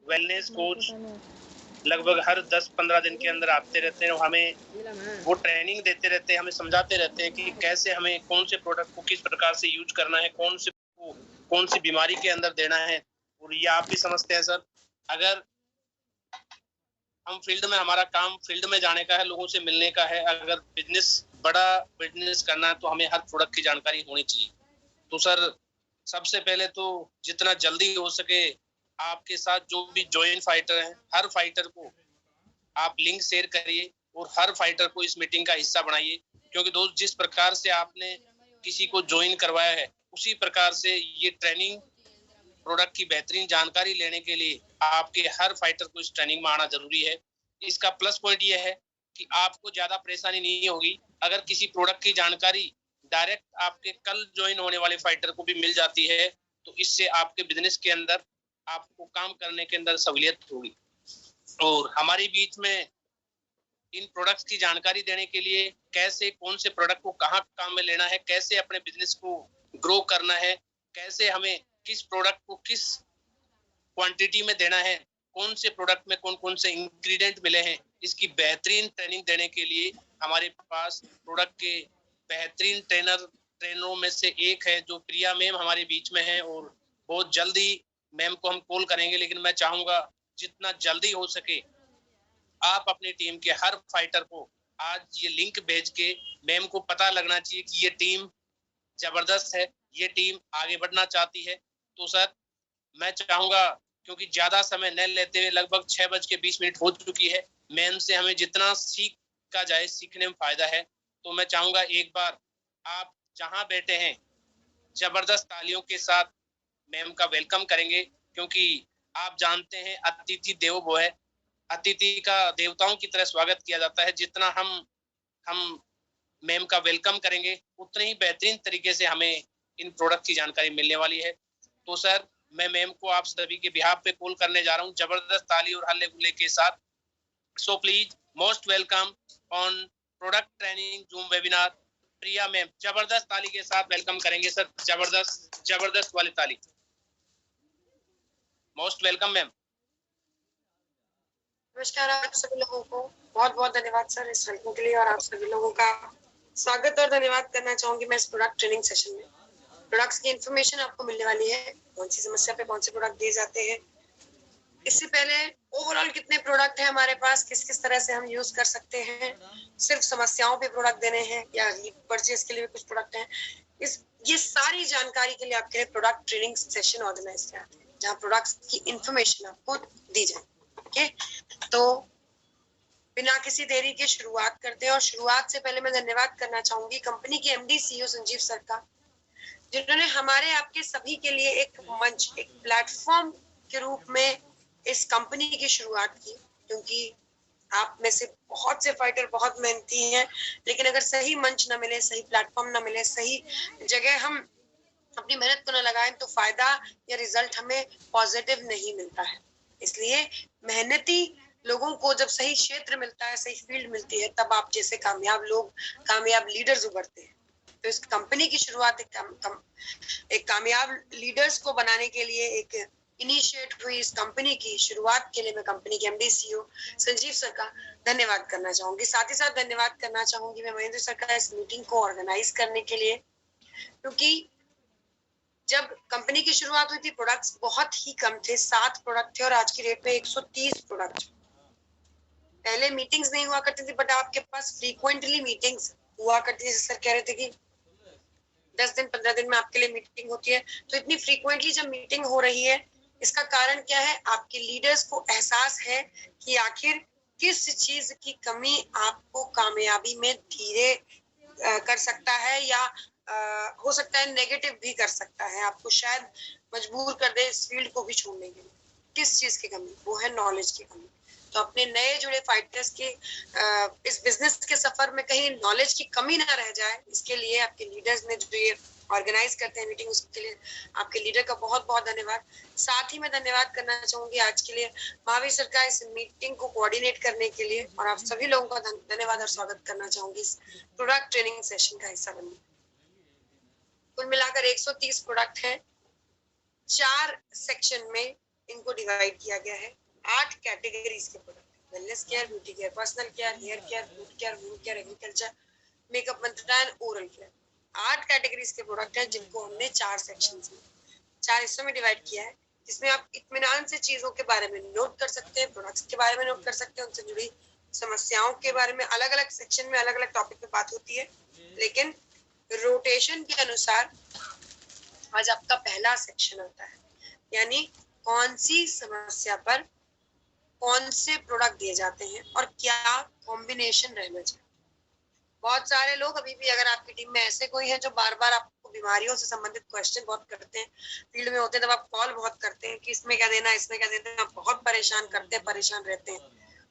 Wellness coach लगभग हर 10-15 दिन के अंदर आते रहते हैं और हमें वो ट्रेनिंग देते रहते हैं, हमें समझाते रहते हैं कि कैसे हमें कौन से प्रोडक्ट को किस प्रकार से यूज करना है, कौन सी बीमारी के अंदर देना है। और ये आप भी समझते हैं सर, अगर हम फील्ड में, हमारा काम फील्ड में जाने का है, लोगों से मिलने का है, अगर बड़ा बिजनेस करना है तो हमें हर प्रोडक्ट की जानकारी होनी चाहिए। तो सर सबसे पहले तो जितना जल्दी हो सके आपके साथ जो भी जॉइन फाइटर हैं, हर फाइटर को आप लिंक शेयर करिए और हर फाइटर को इस मीटिंग का हिस्सा बनाइए, क्योंकि दोस्त जिस प्रकार से आपने किसी को ज्वाइन करवाया है उसी प्रकार से ये ट्रेनिंग प्रोडक्ट की बेहतरीन जानकारी लेने के लिए आपके हर फाइटर को इस ट्रेनिंग में आना जरूरी है। इसका प्लस पॉइंट ये है कि आपको ज्यादा परेशानी नहीं होगी। अगर किसी प्रोडक्ट की जानकारी डायरेक्ट आपके कल ज्वाइन होने वाले फाइटर को भी मिल जाती है तो इससे आपके बिजनेस के अंदर आपको काम करने के अंदर सहूलियत होगी। और हमारे बीच में इन प्रोडक्ट्स की जानकारी देने के लिए कैसे कौन से प्रोडक्ट को कहाँ काम में लेना है, कैसे अपने बिजनेस को ग्रो करना है, कैसे हमें किस प्रोडक्ट को किस क्वांटिटी में देना है, कौन से प्रोडक्ट में कौन कौन से इंग्रेडिएंट मिले हैं, इसकी बेहतरीन ट्रेनिंग देने के लिए हमारे पास प्रोडक्ट के बेहतरीन ट्रेनरों में से एक है जो प्रिया मैम हमारे बीच में है। और बहुत जल्दी मैम को हम कॉल करेंगे, लेकिन मैं चाहूंगा जितना जल्दी हो सके आप अपनी टीम के हर फाइटर को आज ये लिंक भेज के, मैम को पता लगना चाहिए कि ये टीम जबरदस्त है, ये टीम आगे बढ़ना चाहती है। तो सर मैं चाहूंगा, क्योंकि ज्यादा समय न लेते हुए लगभग 6:20 हो चुकी है, मैम से हमें जितना सीखा जाए सीखने में फायदा है। तो मैं चाहूंगा एक बार आप जहां बैठे हैं जबरदस्त तालियों के साथ मैम का वेलकम करेंगे, क्योंकि आप जानते हैं अतिथि देवो भव है, अतिथि का देवताओं की तरह स्वागत किया जाता है। जितना हम मैम का वेलकम करेंगे उतने ही बेहतरीन तरीके से हमें इन प्रोडक्ट की जानकारी मिलने वाली है। तो सर मैं मैम को आप सभी के बिहाफ पे कॉल करने जा रहा हूँ जबरदस्त ताली और हल्ले गुल्ले के साथ। So please most welcome on product training zoom webinar Priya ma'am. जबरदस्त ताली के साथ वेलकम करेंगे सर, जबरदस्त वाली ताली। Most welcome ma'am. नमस्कार आप सभी लोगों को बहुत बहुत धन्यवाद सर इस वेलकम के लिए, और आप सभी लोगों का स्वागत और धन्यवाद करना चाहूंगी मैं इस प्रोडक्ट ट्रेनिंग सेशन में। प्रोडक्ट्स की इन्फॉर्मेशन आपको मिलने वाली है, कौन सी समस्या पे कौन से प्रोडक्ट दिए जाते हैं, इससे पहले ओवरऑल कितने प्रोडक्ट हैं हमारे पास, किस किस तरह से हम यूज कर सकते हैं, सिर्फ समस्याओं पे प्रोडक्ट देने हैं या परचेज के लिए भी कुछ प्रोडक्ट हैं, ये सारी जानकारी के लिए आपके लिए प्रोडक्ट ट्रेनिंग सेशन ऑर्गेनाइज किया है जहाँ प्रोडक्ट्स की इन्फॉर्मेशन आपको दी जाए। ओके, तो बिना किसी देरी के शुरुआत करते हैं। और शुरुआत से पहले मैं धन्यवाद करना चाहूंगी कंपनी के एमडी सीईओ संजीव सर का, जिन्होंने हमारे आपके सभी के लिए एक मंच, एक प्लेटफॉर्म के रूप में इस कंपनी की शुरुआत की। क्योंकि आप में से बहुत से फाइटर बहुत मेहनती हैं, लेकिन अगर सही मंच न मिले, सही प्लेटफॉर्म न मिले, सही जगह हम अपनी मेहनत को न लगाएं तो फायदा या रिजल्ट हमें पॉजिटिव नहीं मिलता है। इसलिए मेहनती लोगों को जब सही क्षेत्र मिलता है, सही फील्ड मिलती है, तब आप जैसे कामयाब लोग, कामयाब लीडर्स उभरते हैं। तो इस कंपनी की शुरुआत एक कामयाब लीडर्स को बनाने के लिए एक इनिशिएट हुई इस कंपनी की शुरुआत के लिए मैं कंपनी के एमडी सीईओ संजीव सर का धन्यवाद करना चाहूंगी। साथ ही साथ धन्यवाद करना चाहूंगी मैं महेंद्र सर का इस मीटिंग को ऑर्गेनाइज करने के लिए, क्योंकि जब कंपनी की शुरुआत हुई थी प्रोडक्ट्स बहुत ही कम थे, 7 प्रोडक्ट थे और आज की डेट में 130 प्रोडक्ट। पहले मीटिंग्स नहीं हुआ करती थी, बट आपके पास फ्रीक्वेंटली मीटिंग्स हुआ करती थी। सर कह रहे थे कि 10 दिन 15 दिन में आपके लिए मीटिंग होती है। तो इतनी फ्रीक्वेंटली जब मीटिंग हो रही है, इसका कारण क्या है? आपके लीडर्स को एहसास है कि आखिर किस चीज की कमी आपको कामयाबी में धीरे कर सकता है, या हो सकता है नेगेटिव भी कर सकता है, आपको शायद मजबूर कर दे इस फील्ड को भी छोड़ने के लिए। किस चीज की कमी? वो है नॉलेज की कमी। तो अपने नए जुड़े फाइटर्स के इस बिजनेस के सफर में कहीं नॉलेज की कमी ना रह जाए, इसके लिए आपके लीडर्स ने जो ये ऑर्गेनाइज करते हैं मीटिंग, उसके लिए आपके लीडर का बहुत बहुत धन्यवाद। साथ ही मैं धन्यवाद करना चाहूंगी आज के लिए महावीर सर का इस मीटिंग को कोऑर्डिनेट करने के लिए, और आप सभी लोगों का धन्यवाद और स्वागत करना चाहूंगी इस प्रोडक्ट ट्रेनिंग सेशन का हिस्सा बनने। कुल मिलाकर 130 प्रोडक्ट हैं, 4 सेक्शन में इनको डिवाइड किया गया है 8 कैटेगरीज के product, wellness care, beauty care, personal care, hair care, food care, wood care, agriculture, makeup मंत्रालय एंड ओरल केयर। 8 कैटेगरीज के प्रोडक्ट हैं जिनको हमने 4 सेक्शंस में 4 हिस्सों में डिवाइड किया है, जिसमें आप इत्मीनान से चीजों के बारे में नोट कर सकते हैं, प्रोडक्ट्स के बारे में नोट कर सकते हैं, उनसे जुड़ी समस्याओं के बारे में अलग अलग सेक्शन में अलग अलग टॉपिक पे बात होती है, लेकिन रोटेशन के अनुसार आज आपका पहला सेक्शन होता है, यानी कौन सी समस्या पर कौन से प्रोडक्ट दिए जाते हैं और क्या कॉम्बिनेशन रहना चाहिए। बहुत सारे लोग अभी भी अगर आपकी टीम में ऐसे कोई है जो बार बार आपको बीमारियों से संबंधित क्वेश्चन बहुत करते हैं, फील्ड में होते हैं तब आप कॉल बहुत करते हैं कि इसमें क्या देना, इसमें क्या देना, आप बहुत परेशान करते हैं, परेशान रहते हैं,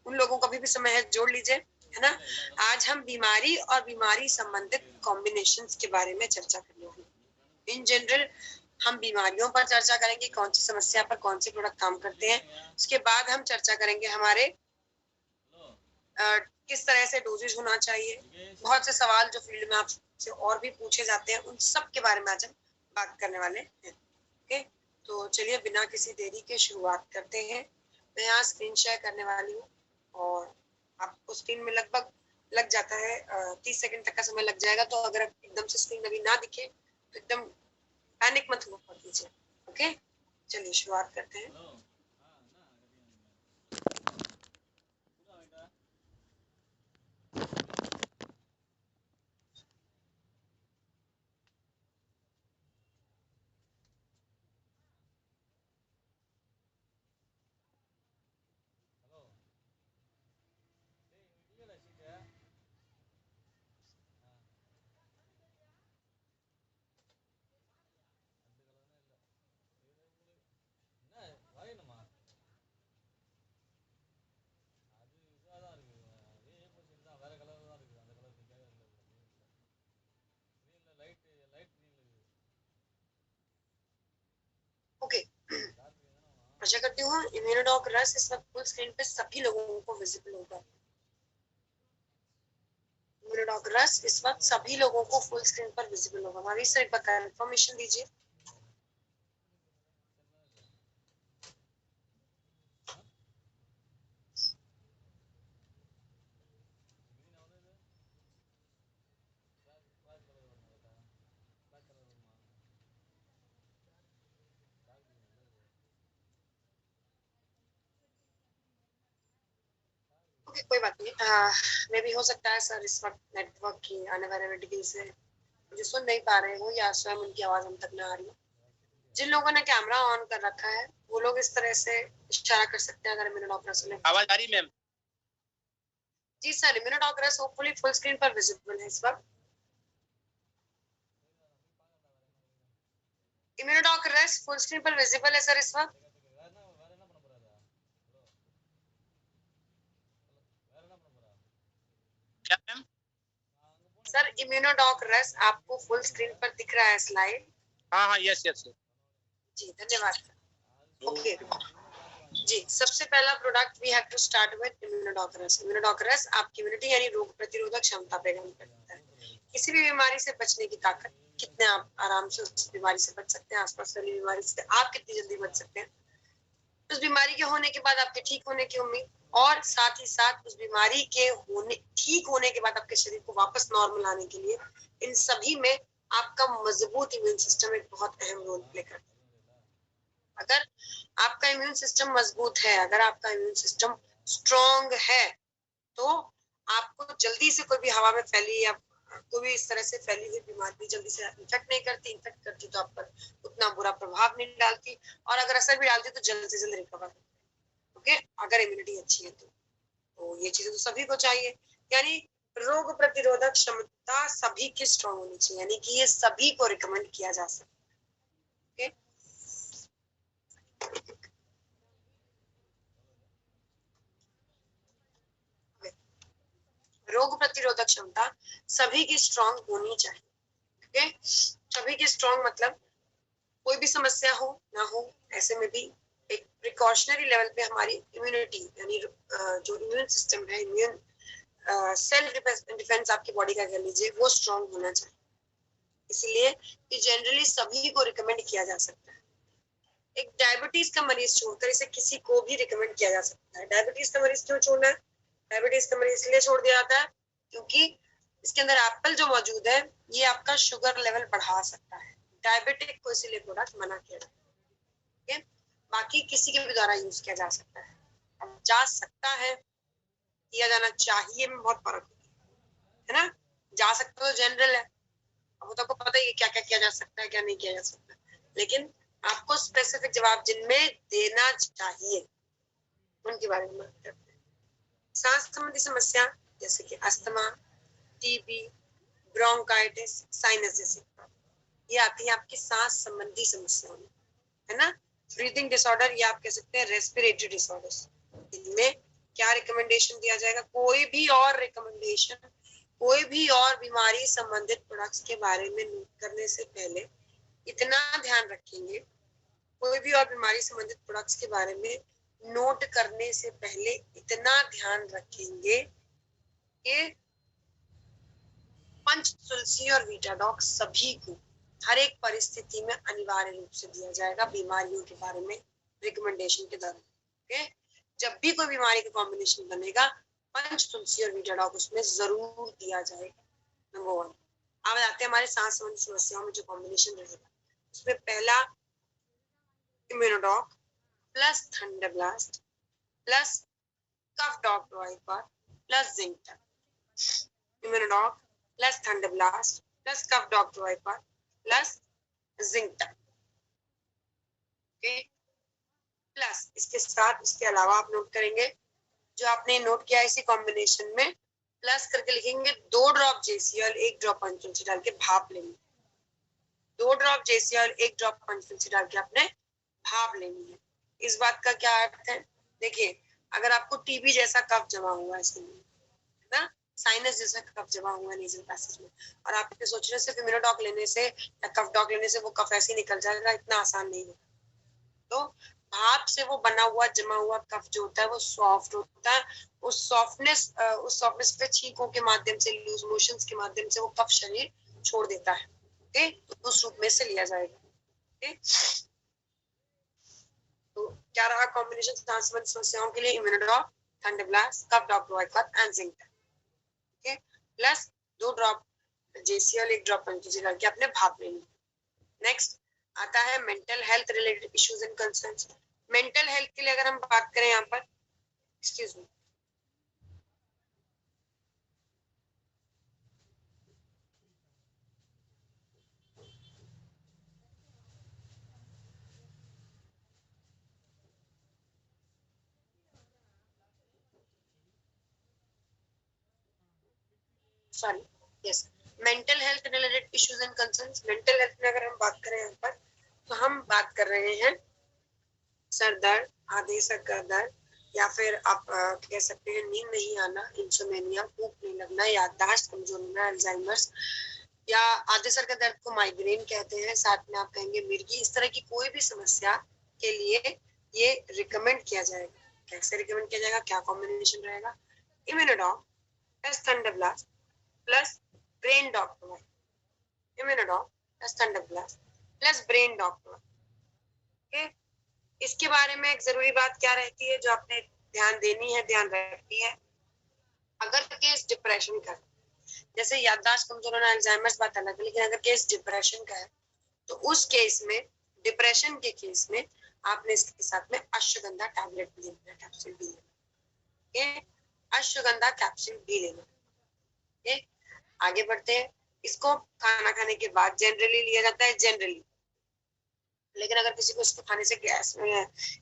उन लोगों का भी समय है, जोड़ लीजिए, है ना। आज हम बीमारी और बीमारी संबंधित कॉम्बिनेशंस के बारे में चर्चा करने वाले हैं। इन जनरल हम बीमारियों पर चर्चा करेंगे, कौन सी समस्या पर कौन से प्रोडक्ट काम करते हैं। उसके बाद हम चर्चा करेंगे हमारे किस तरह से डोजेज होना चाहिए। बहुत से सवाल जो फील्ड में आपसे और भी पूछे जाते हैं, उन सब के बारे में आज हम बात करने वाले हैं। ओके, तो चलिए बिना किसी देरी के शुरुआत करते हैं। मैं यहाँ स्क्रीन शेयर करने वाली हूँ और आपको स्क्रीन में लगभग लग जाता है 30 सेकंड तक का समय लग जाएगा, तो अगर आप एकदम से स्क्रीन अभी ना दिखे तो एकदम पैनिक मत हुआ कीजिए। ओके, चलिए शुरुआत करते हैं। ओके, आशा करती हूँ इम्यूनोडॉक रस इस वक्त फुल स्क्रीन पे सभी लोगों को विजिबल होगा। इम्यूनोडॉक रस इस वक्त सभी लोगों को फुल स्क्रीन पर विजिबल होगा। हमारी सर एक बार कंफर्मेशन दीजिए। ओके, कोई बात नहीं, मे भी हो सकता है सर इस वक्त नेटवर्क की अनअवेलेबिलिटी से मुझे सुन नहीं पा रहे हो या स्वयं उनकी आवाज हम तक ना आ रही हो। जिन लोगों ने कैमरा ऑन कर रखा है वो लोग इस तरह से इशारा कर सकते हैं अगर इम्यूनोडॉक रस में आवाज आ रही मैम? जी सर, इम्यूनोडॉक रस होपफुली फुल स्क्रीन पर विजिबल है इस वक्त। इम्यूनोडॉक रस फुल स्क्रीन पर विजिबल है सर इस वक्त। क्या मैम? सर इम्यूनोडॉक रस आपको फुल स्क्रीन पर दिख रहा है स्लाइड? हाँ हाँ, यस यस। जी धन्यवाद। ओके जी, सबसे पहला product we have to start with Immunodoc रस। इम्यूनोडॉक रस आपकी इम्यूनिटी यानी रोग प्रतिरोधक क्षमता पे काम करता है। किसी भी बीमारी से बचने की ताकत, कितने आप आराम से उस बीमारी से बच सकते हैं, आसपास वाली बीमारी से आप कितनी जल्दी बच सकते हैं, उस बीमारी के होने के बाद आपके ठीक होने की उम्मीद, और साथ ही साथ उस बीमारी के होने ठीक होने के बाद आपके शरीर को वापस नॉर्मल आने के लिए, इन सभी में आपका मजबूत इम्यून सिस्टम एक बहुत अहम रोल प्ले करता है। अगर आपका इम्यून सिस्टम मजबूत है, अगर आपका इम्यून सिस्टम स्ट्रॉन्ग है, तो आपको जल्दी से कोई भी हवा में फैली या कोई भी इस तरह से फैली हुई बीमारी जल्दी से इन्फेक्ट नहीं करती। इन्फेक्ट करती तो आप पर उतना बुरा प्रभाव नहीं डालती, और अगर असर भी डालती तो जल्द से जल्द रिकवर। ओके, अगर इम्यूनिटी अच्छी है तो ये चीजें तो सभी को चाहिए, यानी रोग प्रतिरोधक क्षमता सभी की स्ट्रॉन्ग होनी चाहिए, यानी कि ये सभी को रिकमेंड किया जा सकता है। रोग प्रतिरोधक क्षमता सभी की स्ट्रॉन्ग होनी चाहिए। ओके, सभी की स्ट्रॉन्ग मतलब कोई भी समस्या हो ना हो, ऐसे में भी एक प्रिकॉशनरी लेवल पे हमारी इम्यूनिटी यानी जो इम्यून सिस्टम है, इम्यून सेल्फ डिफेंस आपकी बॉडी का कह लीजिए, वो स्ट्रॉन्ग होना चाहिए। इसलिए ये जनरली सभी को रिकमेंड किया जा सकता है। एक डायबिटीज का मरीज छोड़कर इसे किसी को भी रिकमेंड किया जा सकता है। डायबिटीज का मरीज क्यों छोड़ना है? डायबिटीज का मरीज इसलिए छोड़ दिया जाता है क्योंकि इसके अंदर एप्पल जो मौजूद है ये आपका शुगर लेवल बढ़ा सकता है। डायबिटिक को इसीलिए प्रोडक्ट मना किया जाता है। बाकी किसी के भी द्वारा यूज किया जा सकता है। अब जा सकता है, किया जाना चाहिए में बहुत फर्क है ना। जा सकता तो जनरल है, अब तो आपको पता ही है क्या क्या किया जा सकता है क्या नहीं किया जा सकता, लेकिन आपको स्पेसिफिक जवाब जिनमें देना चाहिए उनके बारे में बात करते हैं। सांस संबंधी समस्या जैसे कि अस्थमा, टीबी, ब्रोंकाइटिस, साइनस जैसी ये आती है आपकी सांस संबंधी समस्याओं में, है ना। ब्रीदिंग डिसऑर्डर या आप कह सकते हैं रेस्पिरेटरी डिसऑर्डर्स, इनमें क्या रिकमेंडेशन दिया जाएगा? कोई भी और रिकमेंडेशन, कोई भी और बीमारी संबंधित प्रोडक्ट्स के बारे में नोट करने से पहले इतना ध्यान रखेंगे, कोई भी और बीमारी संबंधित प्रोडक्ट्स के बारे में नोट करने से पहले इतना ध्यान रखेंगे कि पंच तुलसी और वीटाडॉक सभी को हर एक परिस्थिति में अनिवार्य रूप से दिया जाएगा बीमारियों के बारे में रिकमेंडेशन के दौरान। ओके, जब भी कोई बीमारी का कॉम्बिनेशन बनेगा पंच तुलसी और वीटाडॉक उसमें जरूर दिया जाएगा। नंबर 1। अब आते हैं हमारे सांस संबंधी समस्याओं में जो कॉम्बिनेशन रहेगा, उसमें पहला Immunodoc plus Thunderblast plus cough doc viper plus zinc. Immunodoc plus Thunderblast plus cough doc viper plus zinc. Okay, plus इसके साथ इसके अलावा आप नोट करेंगे जो आपने नोट किया इसी कॉम्बिनेशन में प्लस करके लिखेंगे 2 ड्रॉप जेसीएल 1 ड्रॉप पंचतुलसी डाल के भाप लेंगे। 2 ड्रॉप जेसीएल 1 ड्रॉप पंचतुलसी डाल के आपने भाप लेनी है। इस बात का क्या अर्थ है? देखिए, अगर आपको टीबी जैसा कफ जमा हुआ है इसमें, है ना, साइनस जैसा कफ जमा हुआ है नेजल पैसेज में, और आप सोच रहे सिर्फ इम्यूनोडॉक लेने से या कफ डॉक लेने से वो कफ ऐसे ही निकल जाएगा, इतना आसान नहीं है। तो भाप से वो बना हुआ जमा हुआ कफ जो होता है वो सॉफ्ट होता है। उस सॉफ्टनेस पे छींकों के माध्यम से, लूज मोशंस के माध्यम से वो कफ शरीर छोड़ देता है। ओके, तो उस रूप में से लिया जाएगा। ओके, तो क्या रहा कॉम्बिनेशन सांस संबंधी समस्याओं के लिए? Immunodoc, Thunderblast, cough doc viper and zinc. Okay, plus 2 drop JCL 1 drop Panchtulsi डाल के अपने भाप लेनी। नेक्स्ट आता है mental health related issues and concerns. Mental health के लिए अगर हम बात करें यहाँ पर, excuse me, sorry, yes, mental health related issues and concerns. Mental health में अगर हम बात करें यहाँ पर, तो हम बात कर रहे हैं सर दर्द, आधे सर का दर्द, या फिर आप कह सकते हैं नींद नहीं आना, इंसोमेनिया, भूख नहीं लगना, याददाश्त कमजोर होना, अल्जाइमर्स, या आधे सर का दर्द को माइग्रेन कहते हैं, साथ में आप कहेंगे मिर्गी। इस तरह की कोई भी समस्या के लिए ये रिकमेंड किया जाएगा। कैसे रिकमेंड किया जाएगा, क्या कॉम्बिनेशन रहेगा? Immunodoc plus Thunderblast plus Brain Doc दवाई। Immunodoc plus Thunderblast plus Brain Doc दवाई। ओके, इसके बारे में एक जरूरी बात क्या रहती है जो आपने ध्यान देनी है, ध्यान रखनी है, अगर केस डिप्रेशन का, जैसे याददाश्त कमजोर होना, अल्जाइमर्स बात अलग है, लेकिन अगर केस डिप्रेशन का है तो उस केस में, डिप्रेशन के केस में, आपने इसके साथ में अश्वगंधा टैबलेट भी लेना, कैप्सूल भी लेना। अश्वगंधा कैप्सूल भी लेना। आगे बढ़ते हैं। इसको खाना खाने के बाद जनरली लिया जाता है, जनरली, लेकिन अगर किसी को इसको खाने से गैस,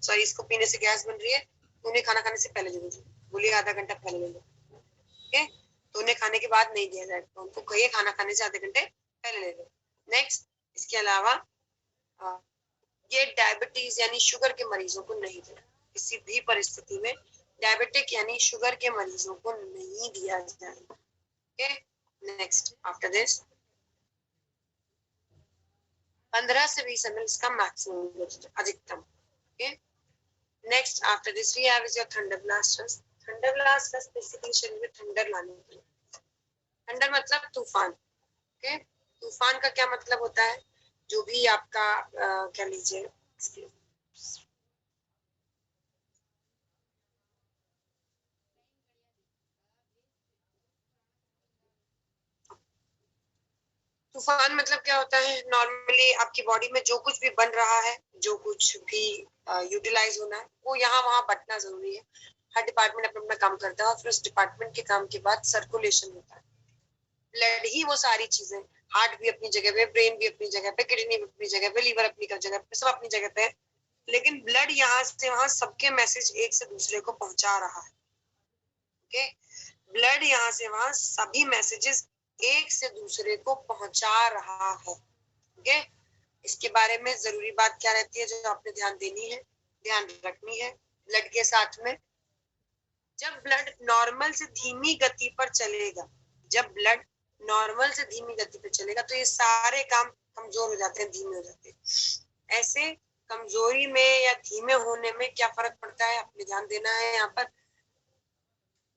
सॉरी, इसको पीने से गैस बन रही है तो उन्हें खाना खाने से पहले ले लीजिए, बोलिए आधा घंटा पहले ले लो। ओके, तो उन्हें खाने के बाद नहीं दिया जाएगा, उनको कहिए खाना खाने से आधे घंटे पहले ले लो। नेक्स्ट, इसके अलावा ये डायबिटीज यानी शुगर के मरीजों को नहीं देना, किसी भी परिस्थिति में डायबिटिक यानी शुगर के मरीजों को नहीं दिया जाएगा। ओके, नेक्स्ट आफ्टर दिस 15 से 20 ml इसका मैक्सिमम, अधिकतम। Okay, next after this we have is your Thunderblast. Thunderblast basically शरीर में ठंडर लाने के लिए, थंडर मतलब तूफान। ओके, तूफान का क्या मतलब होता है? जो भी आपका कह लीजिए तूफान मतलब क्या होता है? नॉर्मली आपकी बॉडी में जो कुछ भी बन रहा है, जो कुछ भी यूटिलाइज होना है, वो यहाँ वहां बटना जरूरी है। हर डिपार्टमेंट अपना अपना काम करता है और फिर उस डिपार्टमेंट के काम के बाद सर्कुलेशन होता है। ब्लड ही वो सारी चीजें, हार्ट भी अपनी जगह पे, ब्रेन भी अपनी जगह पे, किडनी भी अपनी जगह पे, लीवर अपनी जगह पे, सब अपनी जगह पे है। लेकिन ब्लड यहाँ से वहां सबके मैसेज एक से दूसरे को पहुंचा रहा है। ओके, ब्लड यहाँ से वहां सभी मैसेजेस एक से दूसरे को पहुंचा रहा है। ओके, इसके बारे में जरूरी बात क्या रहती है जो आपने ध्यान देनी है, ध्यान रखनी है ब्लड के साथ में? जब ब्लड नॉर्मल से धीमी गति पर चलेगा, जब ब्लड नॉर्मल से धीमी गति पर चलेगा तो ये सारे काम कमजोर हो जाते हैं, धीमे हो जाते हैं। ऐसे कमजोरी में या धीमे होने में क्या फर्क पड़ता है, आपने ध्यान देना है। यहाँ पर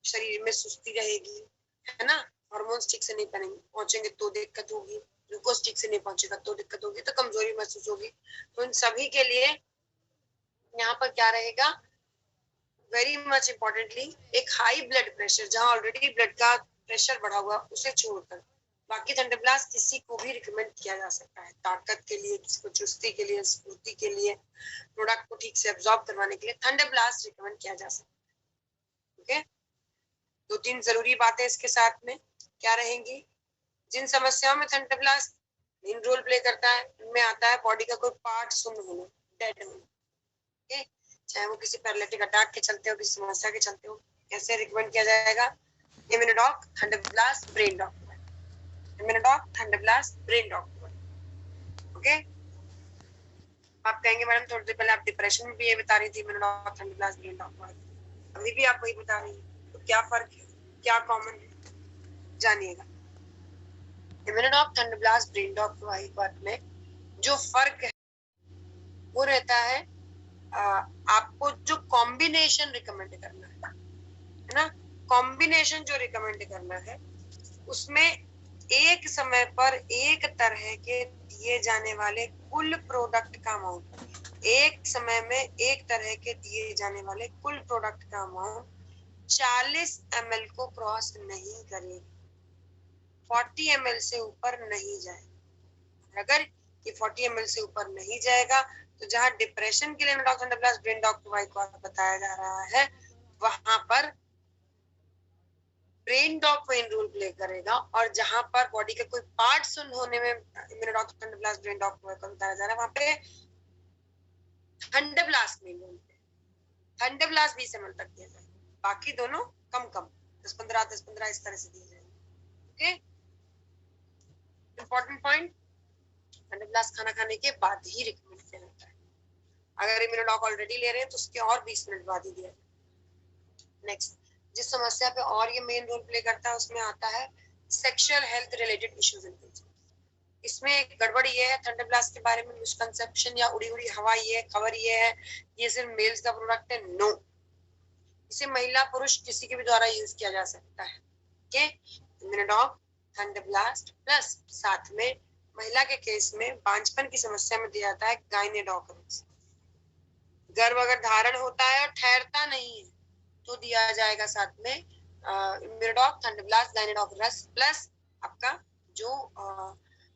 शरीर में सुस्ती रहेगी, है ना, हार्मोन्स ठीक से नहीं पहुंचेंगे तो दिक्कत होगी, ग्लूकोज ठीक से नहीं पहुंचेगा तो दिक्कत होगी, तो कमजोरी महसूस होगी। तो इन सभी के लिए यहाँ पर क्या रहेगा, वेरी मच इम्पोर्टेंटली, एक हाई ब्लड प्रेशर, जहां ऑलरेडी ब्लड का प्रेशर बढ़ा हुआ, उसे छोड़कर बाकी थंडरब्लास्ट किसी को भी रिकमेंड किया जा सकता है। ताकत के लिए, किसी को चुस्ती के लिए, स्फूर्ति के लिए, प्रोडक्ट को ठीक से एब्जॉर्ब करवाने के लिए थंडरब्लास्ट रिकमेंड किया जा सकता है। ओके, दो तीन जरूरी बातें इसके साथ में क्या रहेंगी। जिन समस्याओं में थंडरब्लास्ट मेन रोल प्ले करता है, उनमें आता है बॉडी का कोई पार्ट सुन्न होना, डेड होना। ओके, चाहे वो किसी पैरालिटिक अटैक के चलते हो, किसी समस्या के चलते हो, कैसे रिकमेंड किया जाएगा? Immunodoc Thunderblast Brain Doc, Immunodoc Thunderblast Brain Doc. Okay, आप कहेंगे मैडम थोड़ी देर पहले आप डिप्रेशन में भी ये बता रही थी, इम्यूनोडॉक थंडरब्लास्ट ब्रेन डॉक, अभी भी आप वही बता रही हैं, तो क्या फर्क है, क्या कॉमन है, जानिएगा। इम्यूनोडॉक थंडरब्लास्ट ब्रेन डॉक बात में जो फर्क है वो रहता है, आपको जो कॉम्बिनेशन रिकमेंड करना है ना, कॉम्बिनेशन जो रिकमेंड करना है उसमें एक समय पर एक तरह के दिए जाने वाले कुल प्रोडक्ट का अमाउंट, एक समय में एक तरह के दिए जाने वाले कुल प्रोडक्ट का अमाउंट 40 ml को क्रॉस नहीं करेगा, 40 ml से ऊपर नहीं जाए। अगर ये 40 ml से ऊपर नहीं जाएगा तो जहां डिप्रेशन के लिए इम्यूनोडॉक थंडरब्लास्ट ब्रेन डॉक को बताया जा रहा है, वहां पर brain doc main role play करेगा, और जहां पर बॉडी के कोई पार्ट सुन्न होने में इम्यूनोडॉक थंडरब्लास्ट ब्रेन डॉक को बताया जा रहा है, वहां पे थंडरब्लास्ट मेन रोल प्ले, थंडरब्लास्ट 20 ml तक दिया जाएगा, बाकी दोनों कम कम 10-15 इस तरह से दिए जाएंगे। ओके, इंपॉर्टेंट पॉइंट, थंडरब्लास्ट खाना खाने के बाद ही रिकमेंड किया जाता है। अगर इम्यूनोडॉक ऑलरेडी ले रहे हैं तो उसके और 20 मिनट बाद ही दिया। नेक्स्ट, जिस समस्या पे और ये मेन रोल प्ले करता है उसमें आता है sexual health related issues and concern. इसमें एक गड़बड़ ये है, थंडरब्लास्ट के बारे में मिसकंसेप्शन या उड़ी उड़ी हवा ये खबर ये है ये सिर्फ मेल्स का प्रोडक्ट है। नो, इसे महिला पुरुष किसी के भी द्वारा यूज किया जा सकता है। ओके, इम्यूनोडॉक थंडरब्लास्ट प्लस साथ में महिला के केस में बांझपन की समस्या में दिया जाता है गायनेडॉक्रेक्स। गर्भ अगर धारण होता है और ठहरता नहीं है तो दिया जाएगा साथ में इम्यूनोडॉक थंडरब्लास्ट गायनेडॉक्रेक्स प्लस आपका जो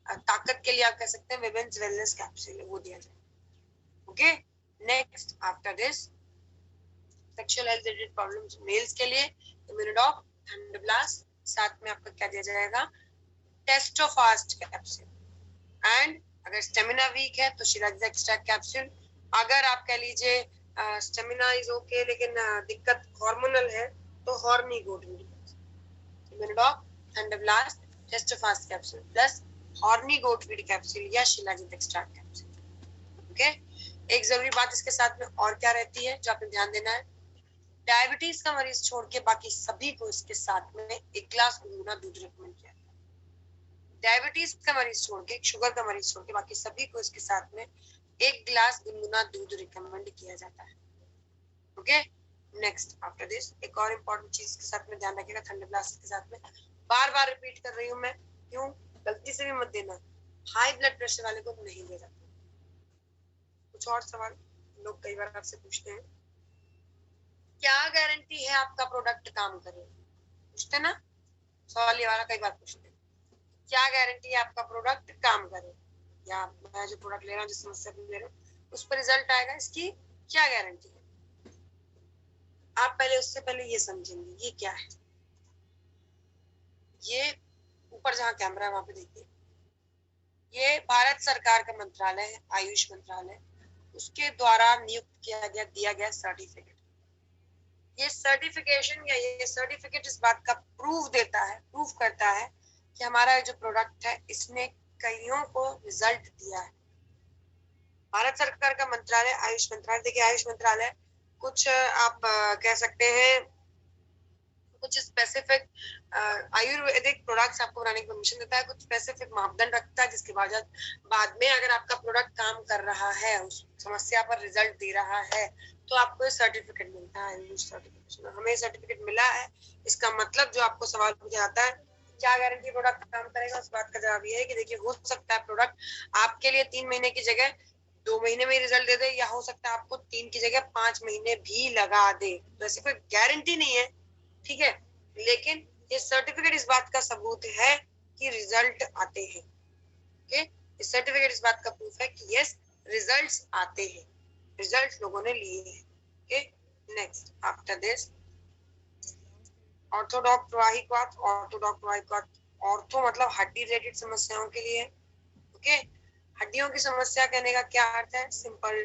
ताकत के लिए आप कह सकते हैं विमेन्स वेलनेस कैप्सूल, वो दिया जाएगा। Okay, next after this sexual health related problems males के लिए इम्यूनोडॉक थंडरब्लास्ट, साथ में आपका क्या दिया जाएगा, टेस्टोफास्ट कैप्सूल, एंड अगर स्टेमिना वीक है तो शिलाजीत एक्सट्रैक्ट कैप्सूल। अगर आप कह लीजिए स्टेमिना इज ओके लेकिन दिक्कत हार्मोनल है तो horny goat Immunodoc Thunderblast Testofast capsule plus horny goatweed capsule या शिलाजीत एक्सट्रैक्ट कैप्सूल। ओके, एक जरूरी बात इसके साथ में और क्या रहती है जो आपने ध्यान देना है, डायबिटीज का मरीज छोड़ के बाकी सभी को इसके साथ में 1 गिलास गुनगुना दूध रिकमेंड किया। डायबिटीज का मरीज छोड़ के, शुगर का मरीज छोड़ के बाकी सभी को इसके साथ में 1 गिलास गुनगुना दूध रिकमेंड किया जाता है। ओके, नेक्स्ट आफ्टर दिस एक और इम्पोर्टेंट चीज के साथ में ध्यान रखिएगा, थंडरब्लास्ट के साथ में बार बार रिपीट कर रही हूँ मैं, क्यों, गलती से भी मत देना, हाई ब्लड प्रेशर वाले को नहीं दिया जाता। कुछ और सवाल? लोग कई बार आपसे पूछते हैं क्या गारंटी है आपका प्रोडक्ट काम करे, पूछते ना सवाल ये वाला कई बार पूछते हैं, क्या गारंटी है आपका प्रोडक्ट काम करे, या मैं जो प्रोडक्ट ले रहा हूँ जिस समस्या ले रहा हूँ उस पर रिजल्ट आएगा, इसकी क्या गारंटी है। आप पहले उससे पहले ये समझेंगे ये क्या है। ये ऊपर जहाँ कैमरा है वहां पे देखिए, ये भारत सरकार का मंत्रालय है, आयुष मंत्रालय, उसके द्वारा नियुक्त किया गया दिया गया सर्टिफिकेट। ये सर्टिफिकेशन या ये सर्टिफिकेट इस बात का प्रूफ देता है, प्रूफ करता है कि हमारा जो प्रोडक्ट है इसने कईयों को रिजल्ट दिया है। भारत सरकार का मंत्रालय आयुष मंत्रालय, देखिए आयुष मंत्रालय कुछ आप कह सकते हैं कुछ स्पेसिफिक आयुर्वेदिक प्रोडक्ट्स आपको बनाने की परमिशन देता है, कुछ स्पेसिफिक मापदंड रखता है जिसके बाद में अगर आपका प्रोडक्ट काम कर रहा है, उस समस्या पर रिजल्ट दे रहा है, तो आपको सर्टिफिकेट मिलता है। आयुष सर्टिफिकेशन हमें सर्टिफिकेट मिला है, इसका मतलब जो आपको सवाल मुझे आता है क्या गारंटी प्रोडक्ट काम करेगा, उस बात का जवाब ये है कि देखिए हो सकता है प्रोडक्ट आपके लिए 3 महीने की जगह 2 महीने में रिजल्ट दे दे, या हो सकता है आपको 3 की जगह 5 महीने भी लगा दे, तो ऐसी कोई गारंटी नहीं है, ठीक है। लेकिन ये सर्टिफिकेट इस बात का सबूत है कि रिजल्ट आते हैं, ओके। ये सर्टिफिकेट इस बात का प्रूफ है कि यस रिजल्ट्स आते हैं, रिजल्ट लोगों ने लिए हैं, okay. Next after this Orthodoc प्रवाहिकवात, ऑर्थोडॉक प्रवाहिकवात, ऑर्थो मतलब हड्डी रिलेटेड समस्याओं के लिए, ओके। हड्डियों की समस्या कहने का क्या अर्थ है, सिंपल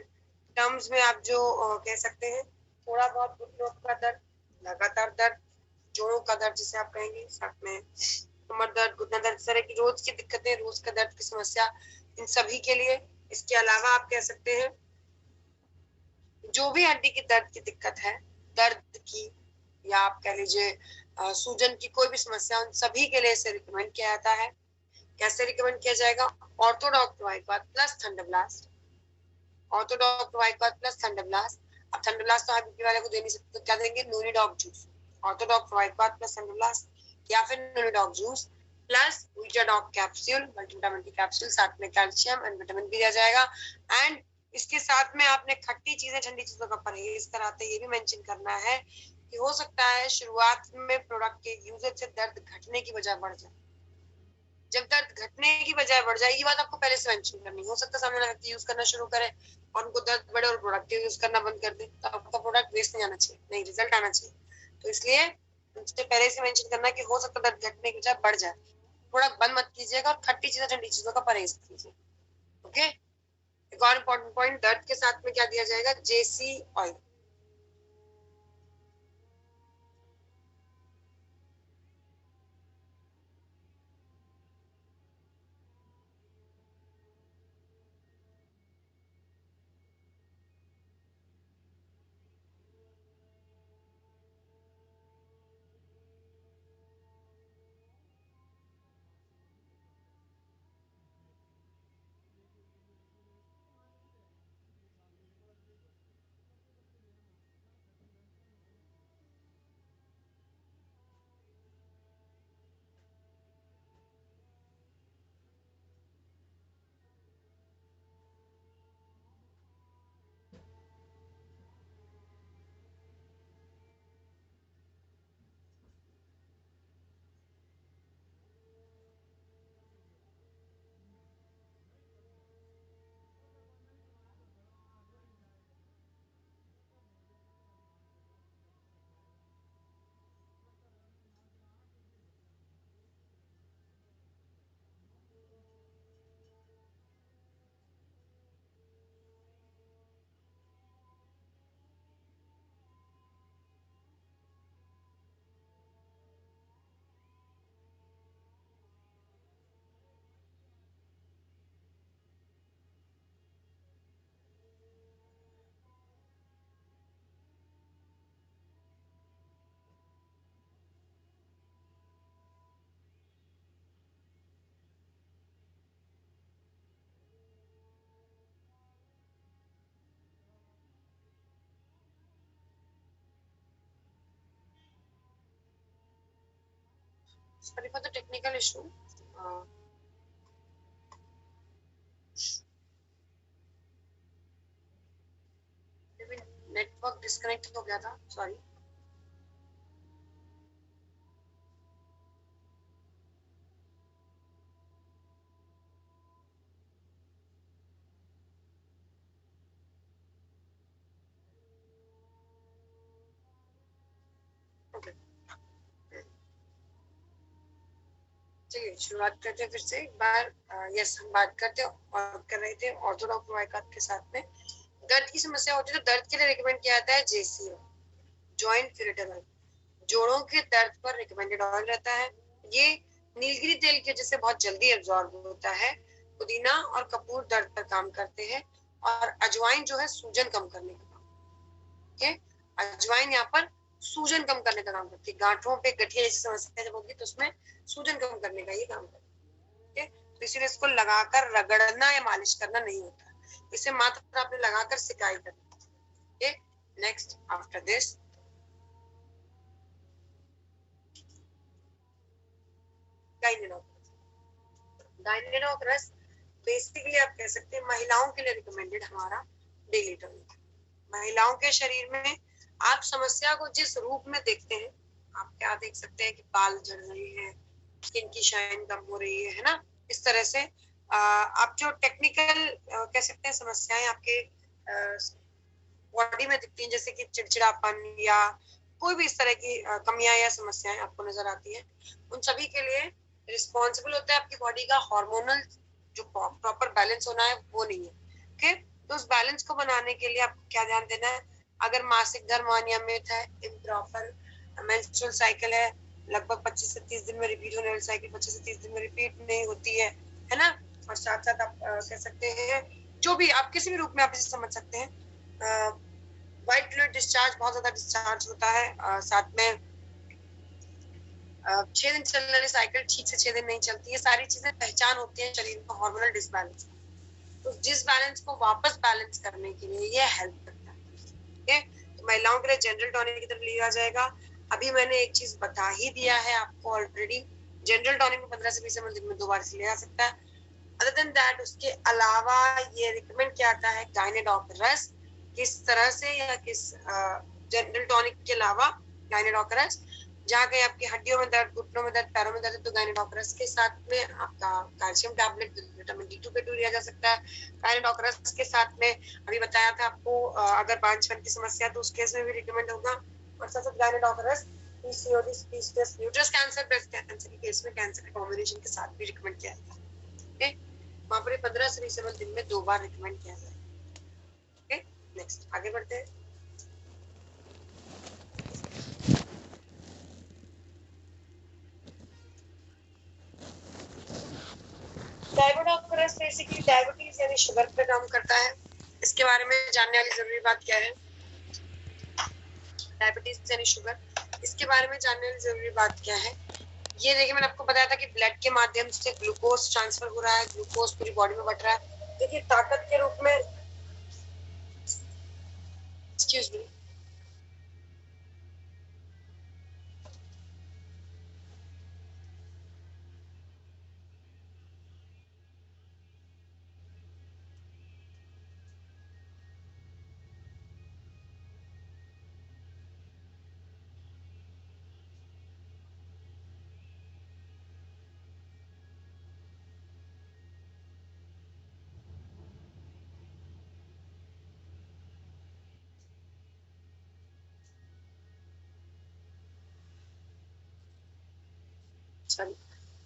टर्म्स में आप जो कह सकते हैं थोड़ा बहुत घुटनों का दर्द, लगातार दर्द, जोड़ों का दर्द जिसे आप कहेंगे, साथ में कमर दर्द, घुटना दर्द, इस तरह की रोज की दिक्कतें, रोज का दर्द की समस्या, इन सभी के लिए। इसके अलावा आप कह सकते हैं जो भी हड्डी की दर्द की दिक्कत है, दर्द की, या आप कह लीजिए सूजन की कोई भी समस्या, उन सभी के लिए इसे रिकमेंड किया जाता है। कैसे रिकमेंड किया जाएगा, ऑर्थोडॉक प्रवाहिकवात प्लस थंडरब्लास्ट, ऑर्थोडॉक प्रवाहिकवात प्लस थंडरब्लास्ट। अब थंडरब्लास्ट तो बीपी वाले को दे नहीं सकते, तो क्या देंगे, नूनीडॉग जूस, ऑर्थोडॉक प्रवाहिकवात प्लस थंडरब्लास्ट, या फिर नूनीडॉग जूस प्लस वीटाडॉग कैप्सूल, मल्टीविटामिन की कैप्सूल, साथ में कैल्शियम एंड विटामिन भी दिया जाएगा। एंड इसके साथ में आपने खट्टी चीजें ठंडी चीजों का परहेज कराते ये भी मेंशन करना है कि हो सकता है शुरुआत में प्रोडक्ट के यूजेज से दर्द घटने की बजाय बढ़ जाए। जब दर्द घटने की बजाय बढ़ जाए, ये बात आपको पहले से मेंशन करनी, हो सकता है सामने वाला व्यक्ति यूज करना शुरू करे और उनको दर्द बढ़े और प्रोडक्ट यूज करना बंद कर दे, तो आपका प्रोडक्ट वेस्ट नहीं आना चाहिए, नहीं रिजल्ट आना चाहिए। तो इसलिए उनसे पहले से मेंशन करना कि हो सकता है दर्द घटने की बजाय बढ़ जाए, प्रोडक्ट बंद मत कीजिएगा और खट्टी चीजें ठंडी चीजों का परहेज कीजिए, ओके। एक और इम्पोर्टेंट पॉइंट, दर्द के साथ में क्या दिया जाएगा, JC oil. Sorry for the technical issue. Disconnect हो गया था, सॉरी। ओके, चलिए शुरुआत करते हैं फिर से एक बार। यस, हम बात करते और कर रहे थे ऑर्थोडॉक्स के साथ में दर्द की समस्या होती है तो दर्द के लिए रिकमेंड किया जाता है JCO, जॉइंट फिलेटर ऑयल। जोड़ों के दर्द पर रिकमेंडेड ऑयल रहता है। ये नीलगिरी तेल की वजह से बहुत जल्दी एब्जॉर्ब होता है। पुदीना और कपूर दर्द पर काम करते हैं और अजवाइन जो है सूजन कम करने का काम। ठीक है, अजवाइन यहाँ पर सूजन कम करने का काम करती है। गांठों पे गठिया जैसी समस्या जब होगी तो उसमें सूजन कम करने का ये काम करती है। तो इसलिए इसको लगाकर रगड़ना या मालिश करना नहीं होता, इसे मात्र आपने लगाकर सिकाई करनी है। नेक्स्ट आफ्टर दिस गाइनेडॉक रस बेसिकली आप कह सकते हैं महिलाओं के लिए रिकमेंडेड हमारा डेली टॉनिक। महिलाओं के शरीर में आप समस्या को जिस रूप में देखते हैं, आप क्या देख सकते हैं कि बाल झड़ रहे हैं, स्किन की शाइन कम हो रही है ना, इस तरह से आप जो टेक्निकल कह सकते हैं समस्याएं आपके बॉडी में दिखती हैं, जैसे कि चिड़चिड़ापन या कोई भी इस तरह की कमियां या समस्याएं आपको नजर आती है, उन सभी के लिए रिस्पॉन्सिबल होता है आपकी बॉडी का हार्मोनल जो प्रॉपर बैलेंस होना है वो नहीं है। ओके, तो उस बैलेंस को बनाने के लिए आपको क्या ध्यान देना है? अगर मासिक धर्म अनियमित है, इम्प्रॉपर मेंस्ट्रुअल साइकिल है, लगभग 25 से 30 दिन में रिपीट होने वाली साइकिल 25 से 30 दिन में रिपीट नहीं होती है ना, और साथ साथ आप कह सकते हैं जो भी आप किसी भी रूप में आप इसे समझ सकते हैं, व्हाइट फ्लूइड डिस्चार्ज बहुत ज्यादा डिस्चार्ज होता है, साथ में 6 दिन चलने वाली साइकिल ठीक से 6 दिन नहीं चलती है, सारी चीजें पहचान होती है शरीर में हार्मोनल डिसबैलेंस। तो जिस बैलेंस को वापस बैलेंस करने के लिए ये हेल्प करता है। ठीक है, तो महिलाओं के लिए जनरल टॉनिक की तरफ लिया जाएगा। अभी मैंने एक चीज बता ही दिया है आपको ऑलरेडी, जनरल टॉनिक में 15 से 20 ml दिन में 2 बार से लिया जा सकता है। अदर देन दैट उसके अलावा ये रिकमेंड किया जाता है गाइनेडॉक रस। किस तरह से या किस जनरल टॉनिक के अलावा गाइनेडॉक रस, जहाँ कहीं आपकी हड्डियों में दर्द, घुटनों में दर्द, पैरों में दर्द, तो गाइनेडॉक रस के साथ में आपका कैल्शियम टैबलेट, विटामिन D2 के 2 लिया जा सकता है। गाइनेडॉक रस के साथ में अभी बताया था आपको अगर बांझपन की समस्या तो उस केस में भी रिकमेंड होगा। और साथ साथ गाइनेडॉक रस PCOD, uterus cancer, breast cancer के केस में कैंसर कॉम्बिनेशन के साथ भी रिकमेंड किया जाता है। वहां पर 15 से 20 ml दिन में 2 बार रिकमेंड किया जाए। ओके, नेक्स्ट आगे बढ़ते हैं। डायबोडॉक्टरस बेसिकली डायबिटीज यानी शुगर पे काम करता है। इसके बारे में जानने वाली जरूरी बात क्या है? डायबिटीज यानी शुगर, इसके बारे में जानने वाली जरूरी बात क्या है? ये देखिए, मैंने आपको बताया था कि ब्लड के माध्यम से ग्लूकोज ट्रांसफर हो रहा है, ग्लूकोज पूरी बॉडी में बढ़ रहा है। देखिए ताकत के रूप में, एक्सक्यूज मी,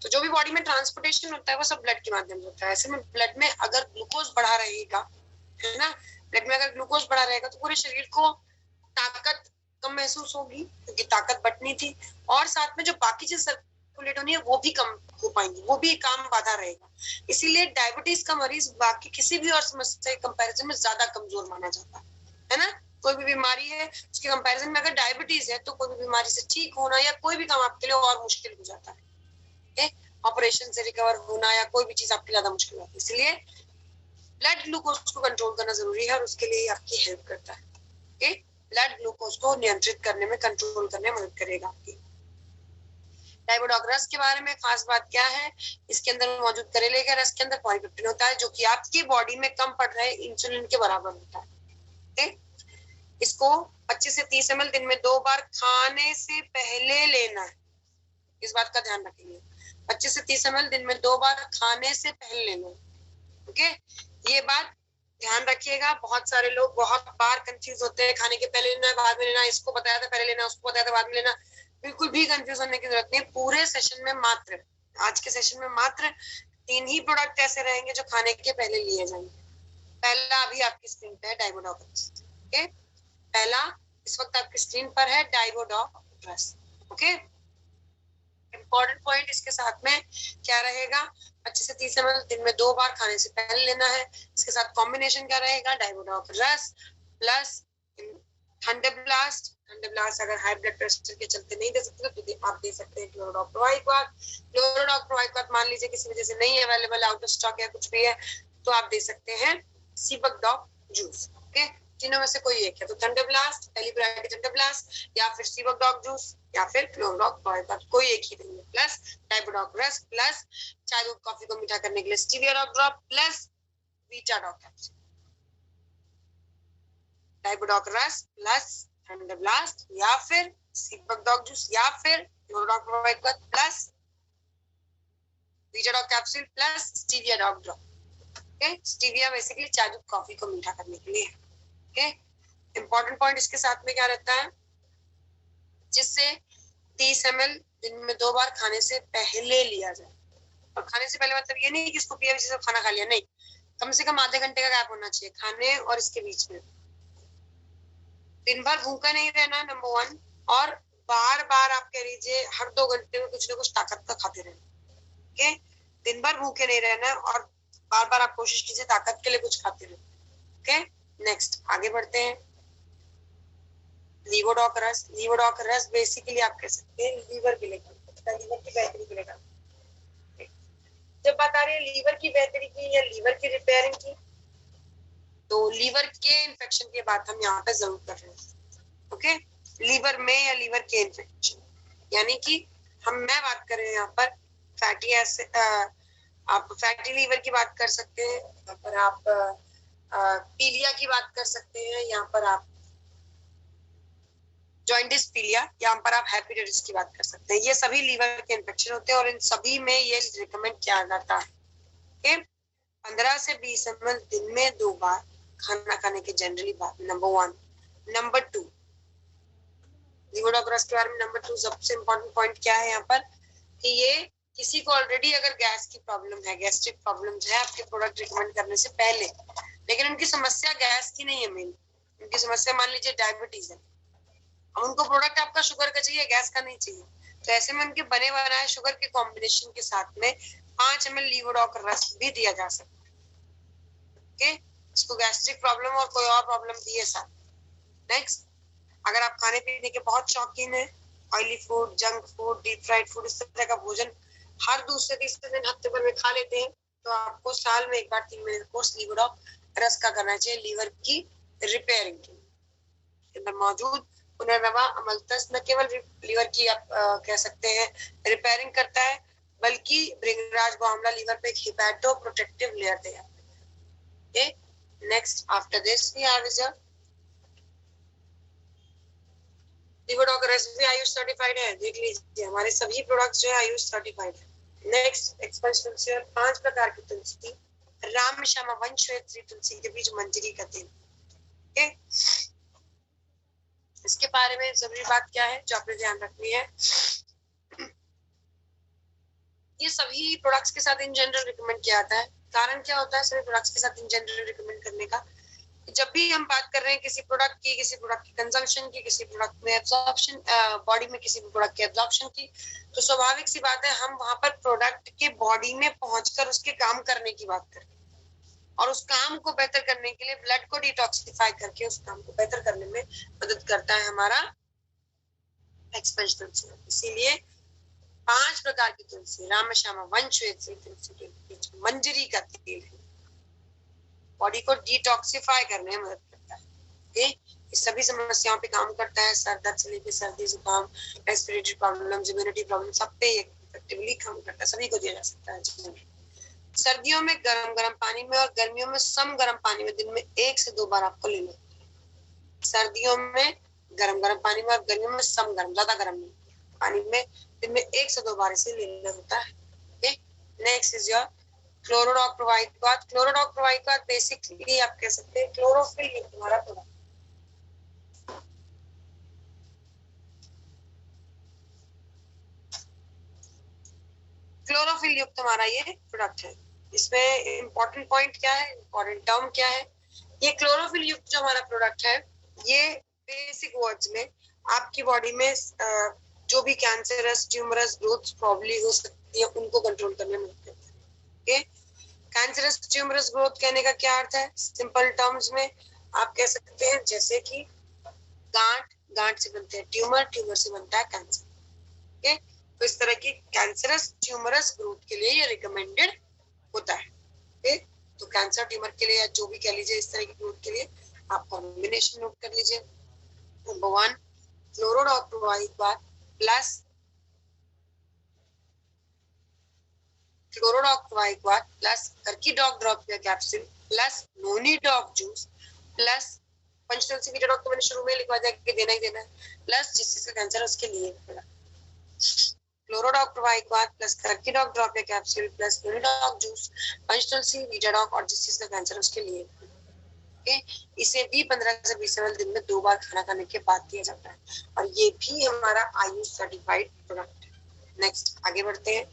तो जो भी बॉडी में ट्रांसपोर्टेशन होता है वो सब ब्लड के माध्यम से होता है। ऐसे में ब्लड में अगर ग्लूकोज बढ़ा रहेगा, है ना, ब्लड में अगर ग्लूकोज बढ़ा रहेगा तो पूरे शरीर को ताकत कम महसूस होगी क्योंकि ताकत बढ़नी थी, और साथ में जो बाकी चीज सर्कुलेट होनी है वो भी कम हो पाएंगी, वो भी काम बाधा रहेगा। इसीलिए डायबिटीज का मरीज बाकी किसी भी और समस्या के कंपैरिजन में ज्यादा कमजोर माना जाता है ना। कोई भी बीमारी है उसके कंपैरिजन में अगर डायबिटीज है तो कोई भी बीमारी से ठीक होना या कोई भी काम आपके लिए और मुश्किल हो जाता है। ऑपरेशन से रिकवर होना या कोई भी चीज आपके ज्यादा मुश्किल होती है। इसलिए ब्लड ग्लूकोज को कंट्रोल करना जरूरी है और उसके लिए आपकी हेल्प करता है। ब्लड ग्लूकोज को नियंत्रित करने में, कंट्रोल करने में मदद करेगा आपकी। डायबोडॉक रस के बारे में खास बात क्या है? इसके अंदर मौजूद करेले के रस के अंदर पॉलीपेप्टिन होता है जो कि आपकी बॉडी में कम पड़ रहे इंसुलिन के बराबर होता है। इसको 25 से 30 ml दिन में 2 बार खाने से पहले लेना है। इस बात का ध्यान रखेंगे, 25 से 30 ml दिन में 2 बार खाने से पहले लेना है। ओके, ये बात ध्यान रखिएगा। बहुत सारे लोग बहुत बार कंफ्यूज होते हैं, खाने के पहले लेना है, बाद में लेना, इसको बताया था पहले लेना, उसको बताया था बाद में लेना। बिल्कुल भी कंफ्यूज होने की जरूरत नहीं। पूरे सेशन में मात्र, आज के सेशन में मात्र 3 ही प्रोडक्ट ऐसे रहेंगे जो खाने के पहले लिए जाएंगे। पहला अभी आपकी स्क्रीन पे है डाइबोडॉक। ओके, पहला इस वक्त आपकी स्क्रीन पर है डाइबोडॉक प्लस। ओके, इंपॉर्टेंट पॉइंट इसके साथ में क्या रहेगा, 25 से 30 ml दिन में 2 बार खाने से पहले लेना है। इसके साथ कॉम्बिनेशन क्या रहेगा, डाइबोडॉक रस प्लस थंडरब्लास्ट। थंडरब्लास्ट अगर हाई ब्लड प्रेशर के चलते नहीं दे सकते तो आप दे सकते हैं क्लोरोडॉक प्रोवाइक्वाट। क्लोरोडॉक प्रोवाइक्वाट मान लीजिए किसी वजह से नहीं अवेलेबल, आउट ऑफ स्टॉक या कुछ भी है, तो आप दे सकते हैं सीबकडॉक जूस। ओके, तीनों में से कोई एक है तो थंडरब्लास्ट, पहली वैरायटी थंडरब्लास्ट या फिर सीबकडॉक जूस या फिर क्लोरोडॉक प्रोवाइक्वाट, कोई एक ही देंगे। प्लस डाइबोडॉक रस प्लस चाय दूध कॉफी को मीठा करने के लिए stevia doc drop plus Vitadoc capsule. Diabodoc रस प्लस थंडरब्लास्ट या फिर सीबकडॉक जूस या फिर क्लोरोडॉक प्रोवाइक्वाट plus Vitadoc capsule plus stevia doc drop. Okay, stevia basically चाय दूध कॉफी को मीठा करने के लिए। ओके, इंपॉर्टेंट पॉइंट इसके साथ में क्या रहता है, जिससे 30 ml दिन में 2 बार खाने से पहले लिया जाए। और खाने से पहले मतलब ये नहीं कि इसको पिया जैसे खाना खा लिया, नहीं, कम से कम आधे घंटे का गैप होना चाहिए खाने और इसके बीच में। दिन भर भूखा नहीं रहना, नंबर 1, और बार बार आप कह लीजिए हर 2 घंटे में कुछ ना कुछ ताकत का खाते रहना। ओके, दिन भर भूखे नहीं रहना और बार बार आप कोशिश कीजिए ताकत के लिए कुछ खाते रहे। ओके, नेक्स्ट आगे बढ़ते हैं। लीवोडॉक रस। लीवोडॉक रस बेसिकली आप कह सकते हैं लीवर के लिए, लीवर की बेहतरी के लिए। जब बात आ रही है लीवर की बेहतरी की या लीवर की रिपेयरिंग की, तो लीवर के इन्फेक्शन की बात हम यहाँ पे जरूर कर रहे हैं। ओके, लीवर में या लीवर के इन्फेक्शन, यानी कि मैं बात कर रहे हैं यहाँ पर फैटी एसिड, आप फैटी लीवर की बात कर सकते हैं, यहाँ पर आप पीलिया की बात कर सकते हैं, यहाँ पर आप जॉइंटिस पीलिया, यहाँ पर आप हेपेटाइटिस की बात कर सकते हैं। ये सभी लीवर के इन्फेक्शन होते हैं और इन सभी में ये रिकमेंड किया जाता है 15 से 20 ml दिन में 2 बार खाना खाने की जनरली बात, नंबर 1। नंबर 2, लीवोडॉक रस के बारे में नंबर 2 सबसे इम्पोर्टेंट पॉइंट क्या है यहाँ पर, कि ये किसी को ऑलरेडी अगर गैस की प्रॉब्लम है, गैस्ट्रिक प्रॉब्लम है, आपके प्रोडक्ट रिकमेंड करने से पहले, लेकिन उनकी समस्या गैस की नहीं है, मेन उनकी समस्या मान लीजिए डायबिटीज है, अब उनको प्रोडक्ट आपका शुगर का चाहिए, गैस का नहीं चाहिए, तो ऐसे में उनके बने बनाए शुगर के कॉम्बिनेशन के साथ में 5 ml लीवोडॉक रस भी दिया जा सकता है। ओके, इसको गैस्ट्रिक प्रॉब्लम और कोई और प्रॉब्लम भी है साथ। नेक्स्ट, अगर आप खाने पीने के बहुत शौकीन है, oily food, junk food, deep fried food, इस तरह का भोजन हर दूसरे तीसरे दिन हफ्ते भर में खा लेते हैं, तो आपको साल में एक बार 3 महीने कोर्स लीवोडॉक रस का करना चाहिए लीवर की रिपेयरिंग के अंदर मौजूद पुनर्नवा अम्लतस न केवल लीवर की आप कह सकते हैं रिपेयरिंग करता है, बल्कि भृंगराज बहुआमला लीवर पे एक हिपैटो प्रोटेक्टिव लेयर तैयार करता है। Next, after this we have reserve Livodoc रस भी आयुष सर्टिफाइड है, देख लीजिए हमारे सभी प्रोडक्ट्स जो है आयुष सर्टिफाइड है। नेक्स्ट, एक्सपेंशन तुलसी, 5 प्रकार की तुलसी, राम श्यामा वंश तुलसी के बीच मंजरी का तेल। ओके, इसके बारे में जरूरी बात क्या है जो आपने ध्यान रखनी है, ये सभी प्रोडक्ट्स के साथ इन जनरल रिकमेंड किया जाता है। कारण क्या होता है सभी प्रोडक्ट्स के साथ इन जनरल रिकमेंड करने का, जब भी हम बात कर रहे हैं किसी प्रोडक्ट की, किसी प्रोडक्ट की कंजम्पशन की, किसी प्रोडक्ट में एब्जॉर्प्शन, बॉडी में किसी भी प्रोडक्ट की एब्जॉर्प्शन की, तो स्वाभाविक सी बात है हम वहां पर प्रोडक्ट के बॉडी में पहुंचकर उसके काम करने की बात करें, और उस काम को बेहतर करने के लिए ब्लड को डिटॉक्सिफाई करके उस काम को बेहतर करने में मदद करता है हमारा एक्सपेंशन तुलसी। इसीलिए 5 प्रकार की तुलसी, राम श्यामा वंश तुलसी के बीच मंजरी का तेल है, बॉडी को डिटॉक्सिफाई करने में मदद करता है। ओके, इस सभी समस्याओं पे काम करता है, सर दर्द से लेकर सर्दी जुकाम, रेस्पिरेटरी प्रॉब्लम्स, इम्यूनिटी प्रॉब्लम, सब पे इफेक्टिवली काम करता है, सभी को दिया जा सकता है। सर्दियों में गरम गरम पानी में और गर्मियों में सम गरम पानी में दिन में 1 से 2 बार आपको लेना है। सर्दियों में गर्म गर्म पानी में और गर्मियों में सम गर्म, ज्यादा गर्म नहीं, पानी में दिन में 1 से 2 बार इसे लेना होता है। नेक्स्ट इज योर क्लोरोडॉक्रोवाइट। क्लोरोडॉक्रोवाइट बेसिकली आप कह सकते हैं क्लोरोफिल ये तुम्हारा प्रोडक्ट। क्लोरोफिल युक्त हमारा ये प्रोडक्ट है। इसमें इंपॉर्टेंट पॉइंट क्या है, इंपॉर्टेंट टर्म क्या है, ये क्लोरोफिल युक्त जो हमारा प्रोडक्ट है ये बेसिक वर्ड्स में आपकी बॉडी में जो भी कैंसरस ट्यूमरस ग्रोथ प्रॉब्लम हो सकती है उनको कंट्रोल करने में मदद करता है। कैंसरस ट्यूमरस ग्रोथ कहने का क्या अर्थ है, सिंपल टर्म्स में आप कह सकते हैं जैसे कि गांठ से बनते हैं ट्यूमर, ट्यूमर से बनता है कैंसर। तो इस तरह की कैंसरस ट्यूमरस ग्रोथ के लिए ये रिकमेंडेड होता है। तो कैंसर ट्यूमर के लिए या जो भी कह लीजिए इस तरह की ग्रोथ के लिए आप कॉम्बिनेशन नोट कर लीजिए। नंबर 1 क्लोरोडॉक्रोवाइट प्लस कर्कीडॉक ड्रॉप या कैप्सूल प्लस नोनीडॉक जूस प्लस पंचतुलसी वीटाडॉक तो मैंने शुरू में लिखवा दिया कि देना ही देना है, प्लस जिस चीज का कैंसर है उसके लिए क्लोरोडॉक्रोवाइट प्लस कर्कीडॉक ड्रॉप या कैप्सूल प्लस नोनीडॉक जूस पंचतुलसी वीटाडॉक और जिस चीज का कैंसर है उसके लिए। इसे भी 15 से 20 ml दिन में 2 बार खाना खाने के बाद दिया जाता है और ये भी हमारा आयुष सर्टिफाइड प्रोडक्ट है। नेक्स्ट आगे बढ़ते हैं।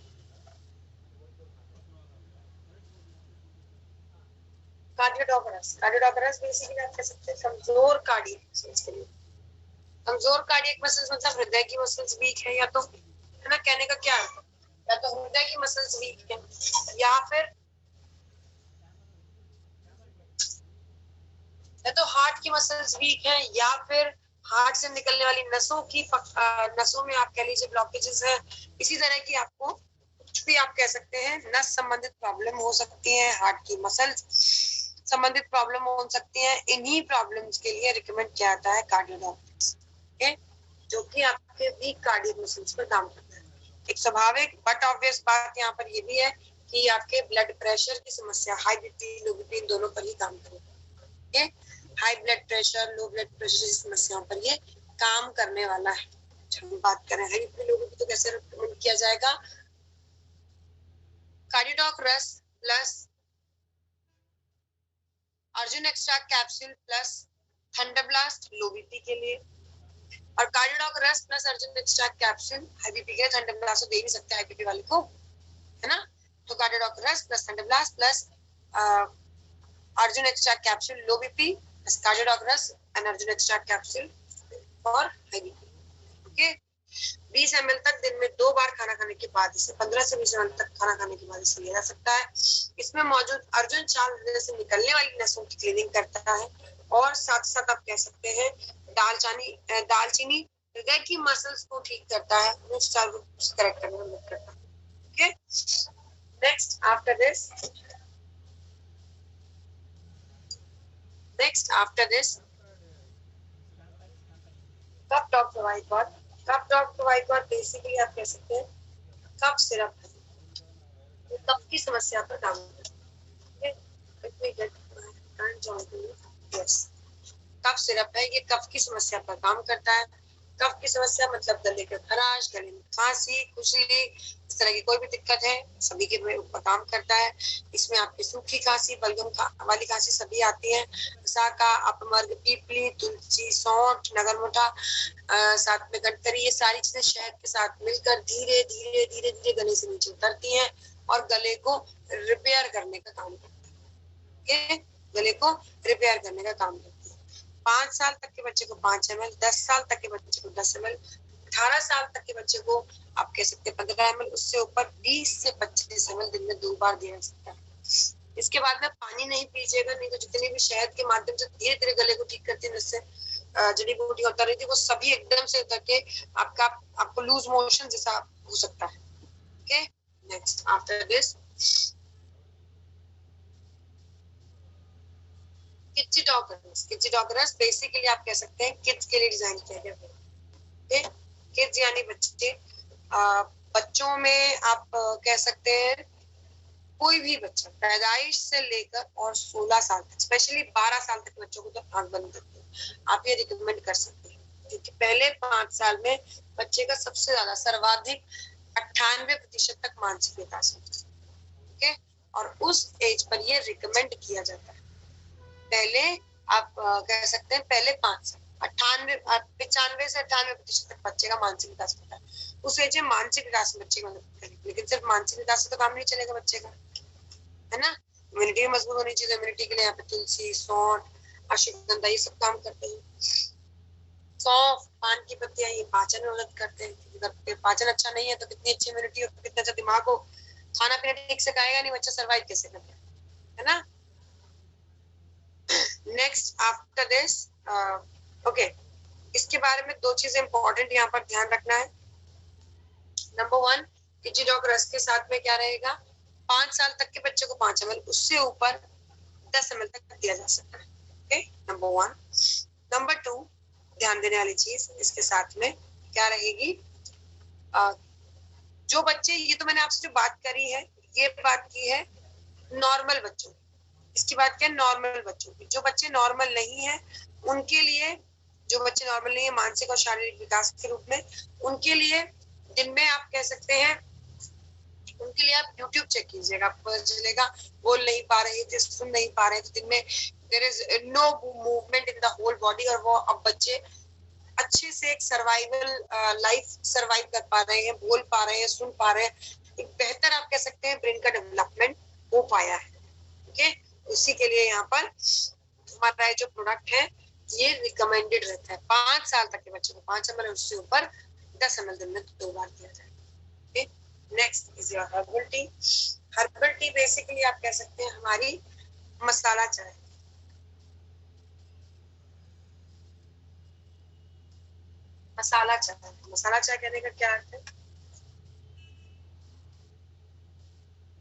कार्डियोडॉकरस बेसिकली आप कह सकते हैं कमजोर कार्डियक मसल्स के लिए। कमजोर कार्डियक मसल्स मतलब हृदय की मसल्स वीक है, या तो है ना, कहने का क्या है, या तो हृदय की मसल्स वीक है या तो हार्ट की मसल्स वीक है, या फिर हार्ट से निकलने वाली नसों में आप कह लीजिए ब्लॉकेजेस है। इसी तरह की आपको कुछ भी आप कह सकते हैं नस संबंधित प्रॉब्लम हो सकती है, हार्ट की मसल्स संबंधित प्रॉब्लम हो सकती है। इन्हीं प्रॉब्लम्स के लिए रिकमेंड किया जाता है कार्डियोडॉक्स, जो कि आपके वीक कार्डियक मसल्स पर काम करता है। एक स्वाभाविक बट ऑब्वियस बात यहाँ पर ये भी है कि आपके ब्लड प्रेशर की समस्या, हाई बीपी लो बीपी दोनों पर ही काम करेगा। High blood pressure low blood pressure की समस्याओं पर ये काम करने वाला है। हम बात करें हाई बीपी लोगों की तो कैसे रिकमेंड किया जाएगा, कार्डियोडॉक रस plus Arjun extract capsule plus Thunderblast low BP के लिए, और कार्डियोडॉक रस plus Arjun extract capsule high BP के लिए। थंडरब्लास्ट तो दे नहीं सकते हाई बीपी वाले को, है ना, तो कार्डियोडॉक रस plus Thunderblast plus Arjun extract capsule low BP plus Cardiodoc रस and Arjun extract capsule for high BP. Okay, 20 ml तक दिन में 2 बार खाना खाने के बाद, इसे 15 से 20 ml तक खाना खाने के बाद इसे लिया जा सकता है। इसमें मौजूद अर्जुन चाल हृदय से निकलने वाली नसों की क्लीनिंग करता है और साथ साथ आप कह सकते हैं दालचीनी हृदय की मसल्स को ठीक करता है, उस चाल को करेक्ट करने में मदद करता है। Okay, next after this cup dog provide basically आप कह सकते हैं कफ सिरप है, ये कफ की समस्या पर काम करता है। कफ सिरप है, ये कफ की समस्या पर काम करता है। कफ की समस्या मतलब गले का खराश, गले में खांसी, खुजली, इस तरह की कोई भी दिक्कत है सभी के ऊपर काम करता है। इसमें आपकी सूखी खांसी, बलगम वाली खांसी सभी आती है। साका, अपमर्ग, पीपली, तुलसी, सौंठ, नगरमोटा, साथ में गटकरी, ये सारी चीजें शहद के साथ मिलकर धीरे धीरे धीरे धीरे गले से नीचे उतरती हैं और गले को रिपेयर करने का काम करती है। गले को रिपेयर करने का काम करती है। 5 साल तक के बच्चे को 5 ml, 10 साल तक के बच्चे को 10 ml, 18 साल तक के बच्चे को आप कह सकते हैं 15 ml, उससे ऊपर 20 से 25 ml दिन में 2 बार दिया जा सकता है। इसके बाद में पानी नहीं पीजिएगा, नहीं तो जितनी भी शहद के माध्यम से धीरे धीरे गले को ठीक करती है, जिससे जड़ी बूटी होता रही थी वो सभी एकदम से उतर के आपको लूज मोशन जैसा हो सकता है। Okay, next after this kids basically आप कह सकते हैं किड्स के लिए डिजाइन किया गया है। किड्स यानी बच्चे, बच्चों में आप कह सकते हैं कोई भी बच्चा पैदाइश से लेकर और 16 साल तक, स्पेशली 12 साल तक बच्चों को तो आंख बंद करते हैं। आप ये रिकमेंड कर सकते हैं, क्योंकि पहले 5 साल में बच्चे का सबसे ज्यादा सर्वाधिक 98% तक मानसिक विकास होता है। ठीक है, और उस एज पर ये रिकमेंड किया जाता है। पहले आप कह सकते हैं पहले 5 साल 95 से 98% तक बच्चे का मानसिक विकास होता है। उस एज में मानसिक विकास में बच्चे की मदद करेगी, लेकिन सिर्फ मानसिक विकास से तो काम नहीं चलेगा बच्चे का, है ना। इम्यूनिटी मजबूत होनी चाहिए। इम्यूनिटी के लिए यहाँ पे तुलसी, सौंठ, अश्वगंधा ये सब काम करते हैं। सौंफ, पान की पत्तियां ये पाचन में मदद करते हैं। अगर पाचन अच्छा नहीं है तो कितनी अच्छी इम्यूनिटी हो, कितना अच्छा दिमाग हो, खाना पीना ठीक से खाएगा नहीं, बच्चा सर्वाइव कैसे करेगा, है ना। नेक्स्ट आफ्टर दिस ओके, इसके बारे में 2 चीजें इंपॉर्टेंट यहाँ पर ध्यान रखना है। नंबर 1, इचिडॉक रस के साथ में क्या रहेगा, 5 साल तक के बच्चे को 5 ml, उससे ऊपर 10 ml तक दिया जा सकता है। Okay, number 1। नंबर 2, ध्यान देने वाली चीज इसके साथ में क्या रहेगी, जो बच्चे, ये तो मैंने आपसे जो बात करी है, ये बात की है नॉर्मल बच्चों, इसकी बात क्या है नॉर्मल बच्चों की। जो बच्चे नॉर्मल नहीं है उनके लिए, जो बच्चे नॉर्मल नहीं है मानसिक और शारीरिक विकास के रूप में, उनके लिए दिन में आप कह सकते हैं, उनके लिए आप YouTube चेक कीजिएगा, आपको पता चलेगा बोल नहीं पा रहे थे, सुन नहीं पा रहे, तो दिन में there is no movement in the whole body, और वो अब बच्चे अच्छे से एक सर्वाइवल लाइफ सर्वाइव कर पा रहे हैं, बोल पा रहे हैं, सुन पा रहे हैं, एक बेहतर आप कह सकते हैं ब्रेन का डेवलपमेंट हो पाया है। ओके, उसी के लिए यहाँ पर हमारा जो प्रोडक्ट है ये रिकमेंडेड रहता है। 5 साल तक के बच्चे को 5 ml, उससे ऊपर 10 ml दिन में 2 बार दिया जाए। Okay, next is your herbal tea. Herbal tea basically आप कह सकते हैं हमारी मसाला चाय। मसाला चाय, मसाला चाय कहने का क्या अर्थ है,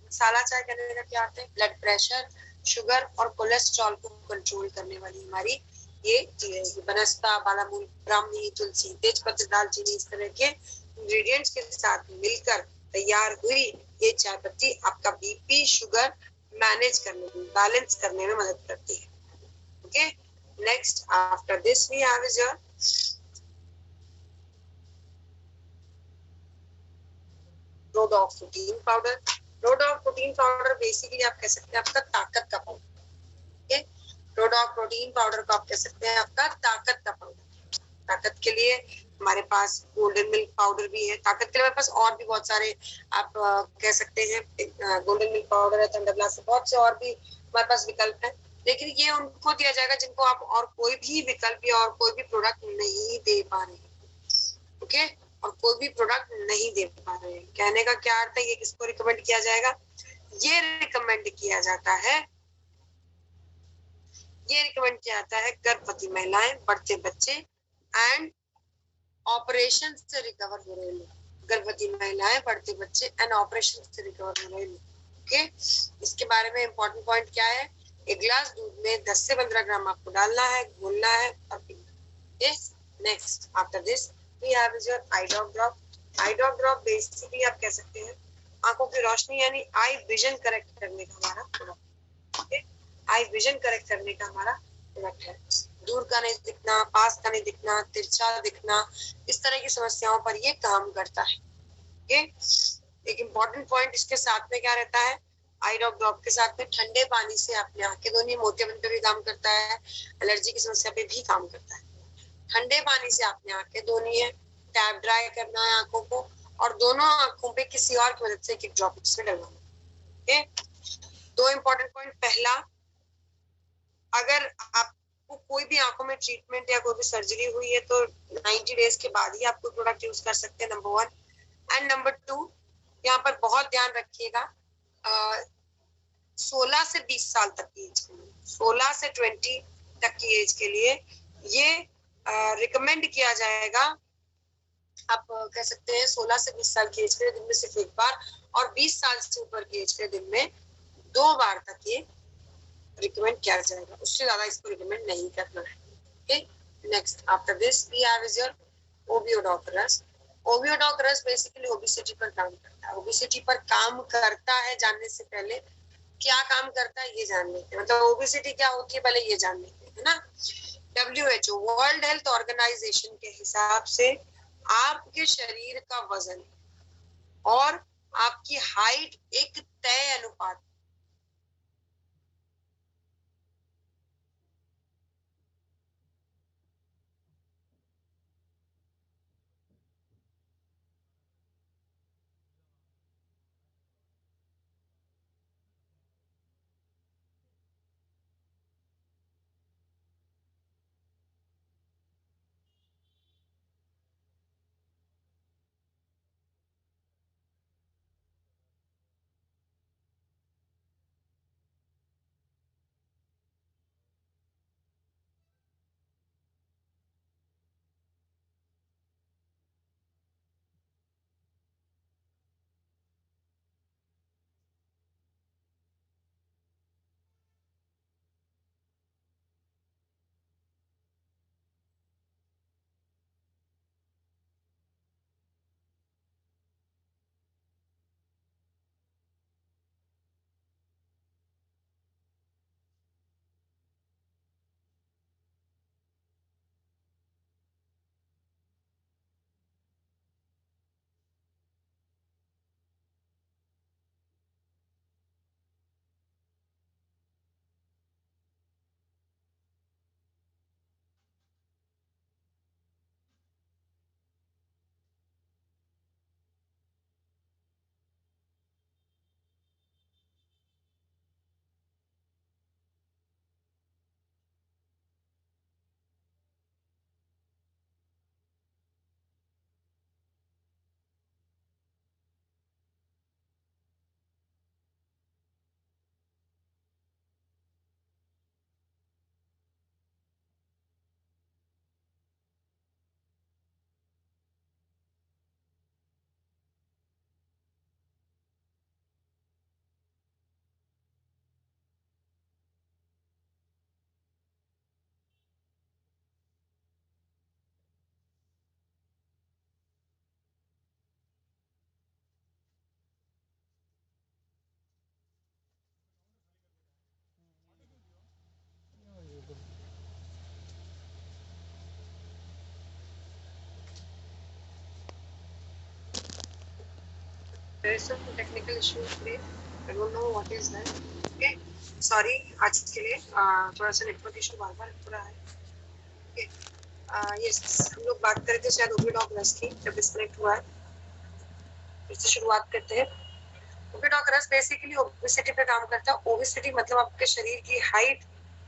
मसाला चाय कहने का क्या अर्थ है, ब्लड प्रेशर, शुगर और कोलेस्ट्रॉल को कंट्रोल करने वाली हमारी ये चीजें, बनस्पति, बालामूल, ब्राह्मी, तुलसी, तेजपत्ते, दालचीनी, इस तरह के इंग्रेडिएंट्स के साथ मिलकर तैयार हुई ये चाय पत्ती आपका बीपी, शुगर मैनेज करने में, बैलेंस करने में मदद करती है। Okay, next after this we have is your Rodoc protein powder. Rodoc protein powder basically आप कह सकते हैं आपका ताकत का पाउडर। रोडॉक प्रोटीन पाउडर को आप कह सकते हैं आपका ताकत का पाउडर। ताकत के लिए हमारे पास गोल्डन मिल्क पाउडर भी है। ताकत के लिए हमारे पास और भी बहुत सारे आप कह सकते हैं, गोल्डन मिल्क पाउडर है, थंडरब्लास्ट से बहुत से और भी हमारे पास विकल्प है, लेकिन ये उनको दिया जाएगा जिनको आप और कोई भी विकल्प या और कोई भी प्रोडक्ट नहीं दे पा रहे हैं। ओके, और कोई भी प्रोडक्ट नहीं दे पा रहे हैं, कहने का क्या अर्थ है, ये किसको रिकमेंड किया जाएगा, ये रिकमेंड किया जाता है, ये रिकमेंड किया जाता है गर्भवती महिलाएं, बढ़ते बच्चे एंड ऑपरेशन से रिकवर हो रहे लोग। गर्भवती महिलाएं, बढ़ते बच्चे एंड ऑपरेशन से रिकवर हो रहे लोग। ओके, इसके बारे में इंपॉर्टेंट पॉइंट क्या है, एक गिलास दूध में 10 से 15 ग्राम आपको डालना है, घोलना है और पीना है। Next after this we have is your eye drop drop. Eye drop drop basically आप कह सकते हैं आंखों की रोशनी यानी आई विजन करेक्ट करने का हमारा प्रोडक्ट। आई विजन करेक्ट करने का हमारा प्रोडक्ट है। दूर का नहीं दिखना, पास का नहीं दिखना, तिरछा दिखना, इस तरह की समस्याओं पर ये काम करता है। ओके, एक इम्पॉर्टेंट पॉइंट इसके साथ में क्या रहता है, आई ड्रॉप ड्रॉप के साथ में ठंडे पानी से अपने आंखें धोनी, मोतियाबिंद पे भी काम करता है, एलर्जी की समस्या पे भी काम करता है। ठंडे पानी से आपने आंखें धोनी है, टैप ड्राई करना है आंखों को, और दोनों आंखों पे किसी और की मदद से एक ड्रॉप इसमें डलवाना है। दो इंपॉर्टेंट पॉइंट, पहला, अगर आपको कोई भी आंखों में ट्रीटमेंट या कोई भी सर्जरी हुई है तो 90 डेज के बाद ही आप कोई प्रोडक्ट यूज कर सकते हैं, नंबर 1। एंड नंबर 2, यहाँ पर बहुत ध्यान रखिएगा, 16 से 20 साल तक की एज के लिए, 16 से 20 तक की एज के लिए ये रिकमेंड किया जाएगा। आप कह सकते हैं 16 से 20 साल की एज के लिए दिन में सिर्फ एक बार, और 20 साल से ऊपर की एज के दिन में 2 बार तक ये रिकमेंड किया जाएगा, उससे ज्यादा इसको रिकमेंड नहीं करना है। Okay, next after this we have is your ओबियोडॉक रस। ओबियोडॉक रस बेसिकली ओबेसिटी पर काम करता है। ओबेसिटी पर काम करता है जानने से पहले क्या काम करता है ये जान लेते हैं, मतलब ओबेसिटी क्या होती है पहले ये जान लेते हैं, है ना। WHO वर्ल्ड हेल्थ ऑर्गेनाइजेशन के हिसाब से आपके शरीर का वजन और आपकी हाइट एक तय अनुपात there is some technical issue today. I don't know what is that. Okay, sorry आज के लिए थोड़ा सा नेटवर्क इशू बार बार हो रहा है. Okay, yes, हम लोग बात कर रहे थे शायद ओबिडॉक रस की, जब डिस्कनेक्ट हुआ है फिर से शुरुआत करते हैं. ओबिडॉक रस बेसिकली ओबेसिटी पे काम करता है. ओबेसिटी मतलब आपके शरीर की हाइट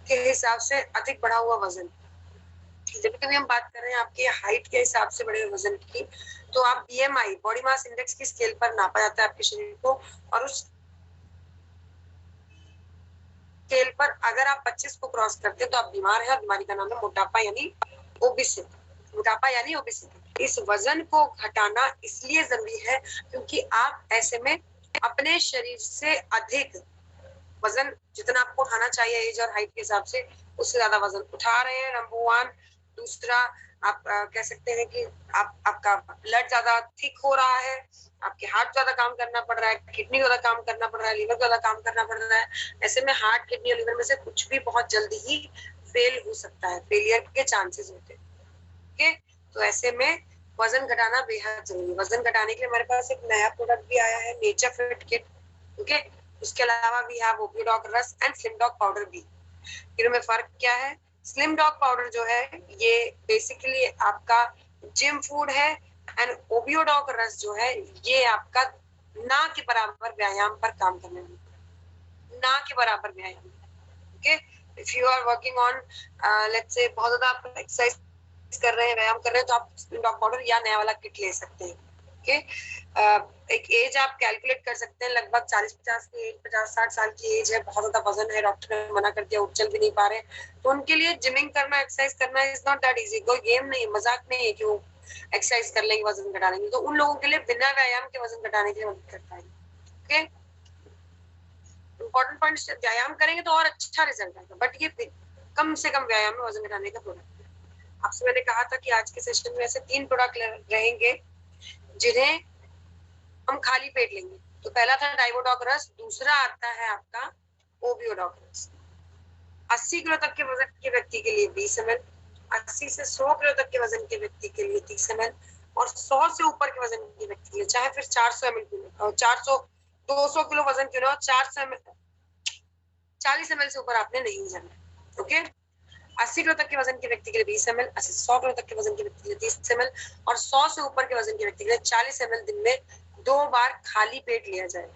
के हिसाब से अधिक बढ़ा हुआ वजन. जब कभी हम बात कर रहे हैं आपके हाइट के हिसाब से बड़े वजन की, तो आप BMI बॉडी मास इंडेक्स की स्केल पर नापा जाता है आपके शरीर को, और उस स्केल पर अगर आप 25 को क्रॉस करते हैं तो आप बीमार हैं, और बीमारी का नाम है मोटापा यानी ओबेसिटी. मोटापा यानी ओबेसिटी. इस वजन को घटाना इसलिए जरूरी है क्योंकि आप ऐसे में अपने शरीर से अधिक वजन, जितना आपको उठाना चाहिए एज और हाइट के हिसाब से, उससे ज्यादा वजन उठा रहे हैं. Number one. दूसरा, आप कह सकते हैं कि आपका ब्लड ज्यादा थिक हो रहा है, आपके हार्ट ज्यादा काम करना पड़ रहा है, किडनी ज्यादा काम करना पड़ रहा है, लिवर ज्यादा काम करना पड़ रहा है. ऐसे में हार्ट, किडनी और लिवर में से कुछ भी बहुत जल्दी ही फेल हो सकता है, फेलियर के चांसेस होते हैं. ओके, तो ऐसे में वजन घटाना बेहद जरूरी है. वजन घटाने के लिए हमारे पास एक नया प्रोडक्ट भी आया है, नेचर फिट किट. ओके, उसके अलावा भी है ओबिडॉक रस एंड स्लिम डॉग पाउडर भी. इनमें फर्क क्या है? स्लिम डॉग पाउडर जो है ये बेसिकली आपका जिम फूड है, एंड ओबिडॉक रस जो है ये आपका ना के बराबर व्यायाम पर काम करने में, ना के बराबर व्यायाम. Okay, if you are working on let's say बहुत ज्यादा आप एक्सरसाइज कर रहे हैं, व्यायाम कर रहे हैं, तो आप स्लिम डॉग पाउडर या नया वाला किट ले सकते हैं. ओके, एक एज आप कैलकुलेट कर सकते हैं, लगभग 40-50 की एज, 50-60 साल की एज है, बहुत ज्यादा वजन है, डॉक्टर ने मना कर दिया, उठ चल भी नहीं पा रहे, तो उनके लिए जिमिंग करना, एक्सरसाइज करना इज नॉट दैट इजी. कोई गेम नहीं, मजाक नहीं है कि वो एक्सरसाइज कर लेंगे, वजन घटा लेंगे. तो उन लोगों के लिए बिना व्यायाम के वजन घटाने के लिए मदद करता है. ओके, इंपॉर्टेंट पॉइंट, व्यायाम करेंगे तो और अच्छा रिजल्ट आएगा, बट ये कम से कम व्यायाम में वजन घटाने का प्रोडक्ट है. आपसे मैंने कहा था कि आज के सेशन में ऐसे 3 प्रोडक्ट रहेंगे जिन्हें हम खाली पेट लेंगे. तो पहला था डाइवोडॉक रस, दूसरा आता है आपका ओबिडॉक रस. 80 किलो तक के वजन के व्यक्ति के लिए 20 ml, 80 से 100 किलो तक के वजन के व्यक्ति के लिए 30 ml और 100 से ऊपर के वजन के व्यक्ति के लिए, चाहे फिर 400 ml और 400 200 किलो वजन क्यों ना हो, 400 ml 40 ml से ऊपर आपने नहीं जाना। ओके, 80 किलो तक के वजन के व्यक्ति के लिए 20 ml, 80 से 100 किलो तक के वजन के व्यक्ति के लिए 30 ml और 100 से ऊपर के वजन के व्यक्ति के लिए 40 ml दिन में 2 बार खाली पेट लिया जाए।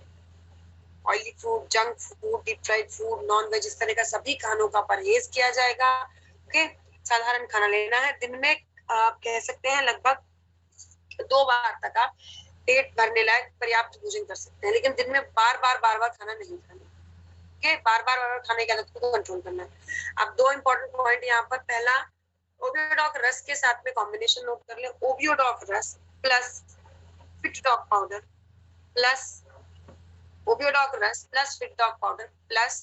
Oily food, junk food, deep fried food, non veg, इस तरह का सभी खानों का परहेज किया जाएगा। ओके, साधारण खाना लेना है। दिन में आप कह सकते हैं लगभग 2 बार तक आप पेट भरने लायक पर्याप्त भोजन कर सकते हैं, लेकिन दिन में बार बार खाना नहीं खाना। ओके, बार बार खाने की आदत को कंट्रोल करना है। अब 2 इंपॉर्टेंट पॉइंट यहाँ पर, पहला ओबियोडॉक रस के साथ में कॉम्बिनेशन नोट कर ले, ओबियोडॉक रस प्लस फिटडॉक पाउडर प्लस ओबियोडॉक रस प्लस फिटडॉक पाउडर प्लस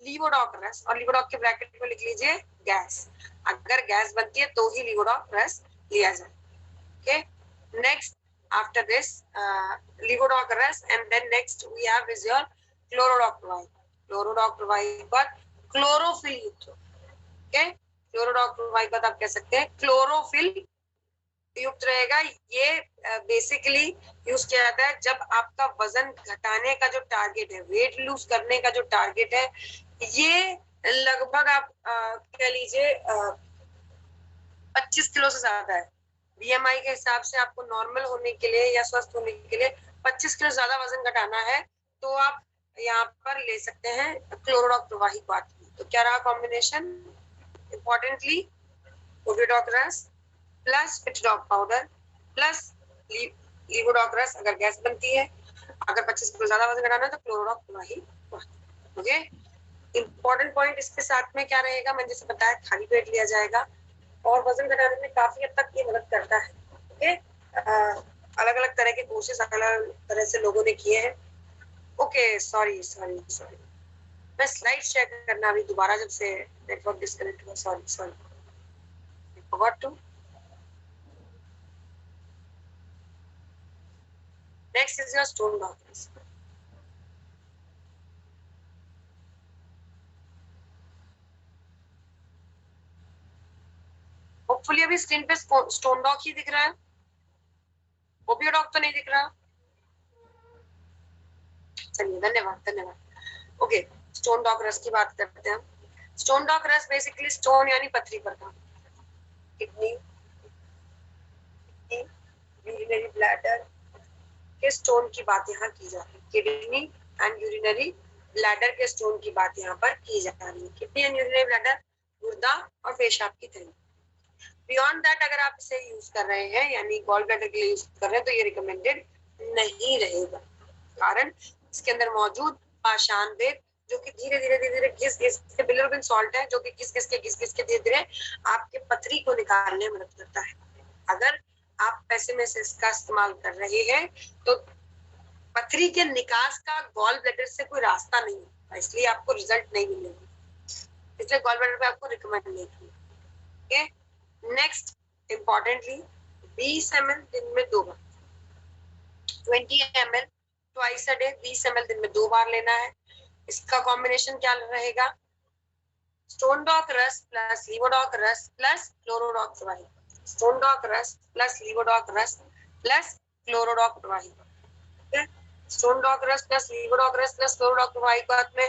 लीवोडॉक रस, और लीवोडॉक के ब्रैकेट में लिख लीजिए गैस। अगर गैस बनती है तो ही लीवोडॉक रस लिया जाए। ओके, नेक्स्ट आफ्टर दिस लीवोडॉक रस and then next we have is your क्लोरोडॉक प्रोवाइड। क्लोरोडॉक प्रोवाइड पर क्लोरोफिल युक्त, ओके, क्लोरोडॉक प्रोवाइड पर आप कह सकते हैं क्लोरोफिल युक्त रहेगा। ये बेसिकली यूज किया जाता है जब आपका वजन घटाने का जो टारगेट है, वेट लूज करने का जो टारगेट है, ये लगभग आप कह लीजिए 25 किलो से ज्यादा है। बीएमआई के हिसाब से आपको नॉर्मल होने के लिए या स्वस्थ होने के लिए 25 किलो ज्यादा वजन घटाना है, तो आप यहाँ पर ले सकते हैं क्लोरोडॉक प्रवाही बात। तो क्या रहा कॉम्बिनेशन? इंपॉर्टेंटली ओबियोडॉक रस प्लस फिटडॉक पाउडर प्लस लीवोडॉक रस अगर गैस बनती है, अगर 25 किलो ज्यादा वजन घटाना है तो क्लोरोडॉक प्रवाही। ओके, इंपॉर्टेंट पॉइंट इसके साथ में क्या रहेगा, मैंने जैसे बताया खाली पेट लिया जाएगा और वजन घटाने में काफी हद तक ये मदद करता है। ओके, अलग अलग तरह के कोशिश अलग अलग तरह से लोगों ने किए हैं। ओके, सॉरी सॉरी सॉरी, मैं स्लाइड शेयर करना अभी दोबारा जब से नेटवर्क डिस्कनेक्ट हुआ, sorry sorry, I forgot to. Next is your stone doctors. Hopefully अभी स्क्रीन पे स्टोन डॉक ही दिख रहा है, ओबियोडॉक तो नहीं दिख रहा। चलिए, धन्यवाद धन्यवाद। ओके, स्टोन डॉक रस की बात करते हैं। स्टोन डॉक रस बेसिकली स्टोन यानी पथरी पर काम, किडनी, यूरिनरी ब्लैडर के स्टोन की बात यहाँ की जा रही है। किडनी एंड यूरिनरी ब्लैडर के स्टोन की बात यहाँ पर की जा रही है। किडनी एंड यूरिनरी ब्लैडर गुर्दा और पेशाब की थैली। बियॉन्ड दैट अगर आप इसे यूज कर रहे हैं यानी गॉल ब्लैडर के लिए यूज कर रहे हैं तो ये रिकमेंडेड नहीं रहेगा। कारण इसके अंदर मौजूद पाषाण वेद जो कि धीरे धीरे धीरे धीरे घिस के बिलिरुबिन सॉल्ट है जो कि घिस के धीरे धीरे आपके पथरी को निकालने में मदद करता है। अगर आप पैसे में से इसका इस्तेमाल कर रहे हैं तो पथरी के निकास का गॉल ब्लैडर से कोई रास्ता नहीं है, इसलिए आपको रिजल्ट नहीं मिलेगा, इसलिए गॉल ब्लैडर पे आपको रिकमेंड नहीं किया। नेक्स्ट इंपॉर्टेंटली 20 ml दिन में 2 बार, 20 ml twice a day, 20 ml दिन में 2 बार लेना है। इसका कॉम्बिनेशन क्या रहेगा? स्टोन डॉक रस प्लस लीवोडॉक रस प्लस क्लोरोडॉक प्रवाही। स्टोन डॉक रस प्लस लीवोडॉक रस प्लस क्लोरोडॉक प्रवाही। स्टोन डॉक रस प्लस लीवोडॉक रस प्लस क्लोरोडॉक प्रवाही को में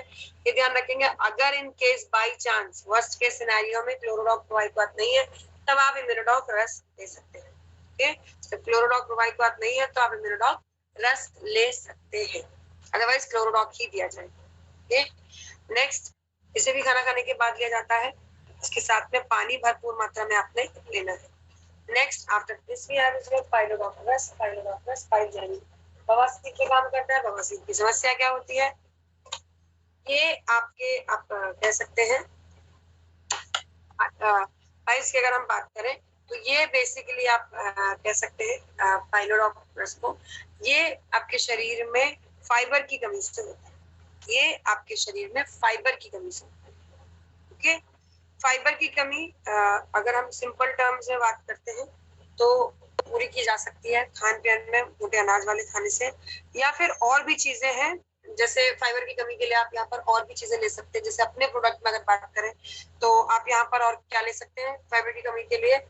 ये ध्यान रखेंगे, अगर in case by chance worst case scenario में क्लोरोडॉक प्रवाही बात नहीं है तब आप इम्यूनोडॉक रस ले सकते हैं। ओके, तो क्लोरोडॉक प्रवाही बात नहीं है तो आप इम्यूनोडॉक रस ले सकते हैं, अदरवाइज क्लोरोडॉक ही दिया जाएगा। ओके, नेक्स्ट, इसे भी खाना खाने के बाद लिया जाता है, इसके साथ में पानी भरपूर मात्रा में आपने लेना है। Next after this we have your पाइलोडॉक रस, पाइल जानी बवासीर के काम करता है। बवासीर की समस्या क्या होती है? ये आप कह सकते हैं पाइल्स की अगर हम बात करें तो ये बेसिकली आप कह सकते हैं पाइलोडॉक रस को, ये आपके शरीर में फाइबर की कमी से होता है, ये आपके शरीर में फाइबर की कमी से होता है। ओके, फाइबर की कमी अगर हम सिंपल टर्म्स में बात करते हैं तो पूरी की जा सकती है खान पान में मोटे अनाज वाले खाने से, या फिर और भी चीजें हैं जैसे फाइबर की कमी के लिए आप यहाँ पर और भी चीजें ले सकते हैं। जैसे अपने प्रोडक्ट में अगर बात करें तो आप यहाँ पर और क्या ले सकते हैं फाइबर की कमी के लिए?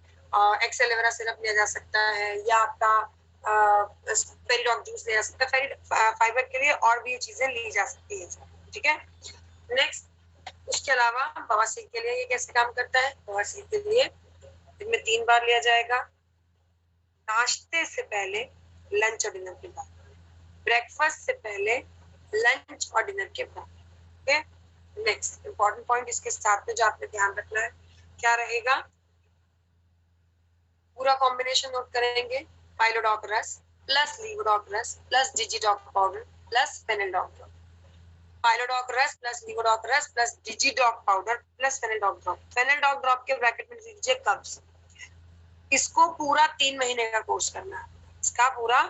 एक्स एलोवेरा सिरप लिया जा सकता है, या आपका पेरिडॉक जूस लिया जा सकता है। फाइबर के लिए और भी चीजें ली जा सकती है, ठीक है। नेक्स्ट, उसके अलावा बवासीर के लिए ये कैसे काम करता है? बवासीर के लिए दिन में 3 बार लिया जाएगा, नाश्ते से पहले, लंच और डिनर के बाद, ब्रेकफास्ट से पहले, लंच और डिनर के बाद। ओके, नेक्स्ट इंपॉर्टेंट पॉइंट इसके साथ में जो आपने ध्यान रखना है क्या रहेगा? पूरा कॉम्बिनेशन नोट करेंगे। पाइलोडॉक रस प्लस लीवोडॉक रस प्लस डिजिडॉक पाउडर प्लस फेनेलडॉक ड्रॉप। पाइलोडॉक रस प्लस लीवोडॉक रस प्लस डिजिडॉक पाउडर प्लस फेनेलडॉक ड्रॉप। फेनेलडॉक ड्रॉप के ब्रैकेट में दीजिए कप्स। इसको पूरा 3 महीने का कोर्स करना है। इसका पूरा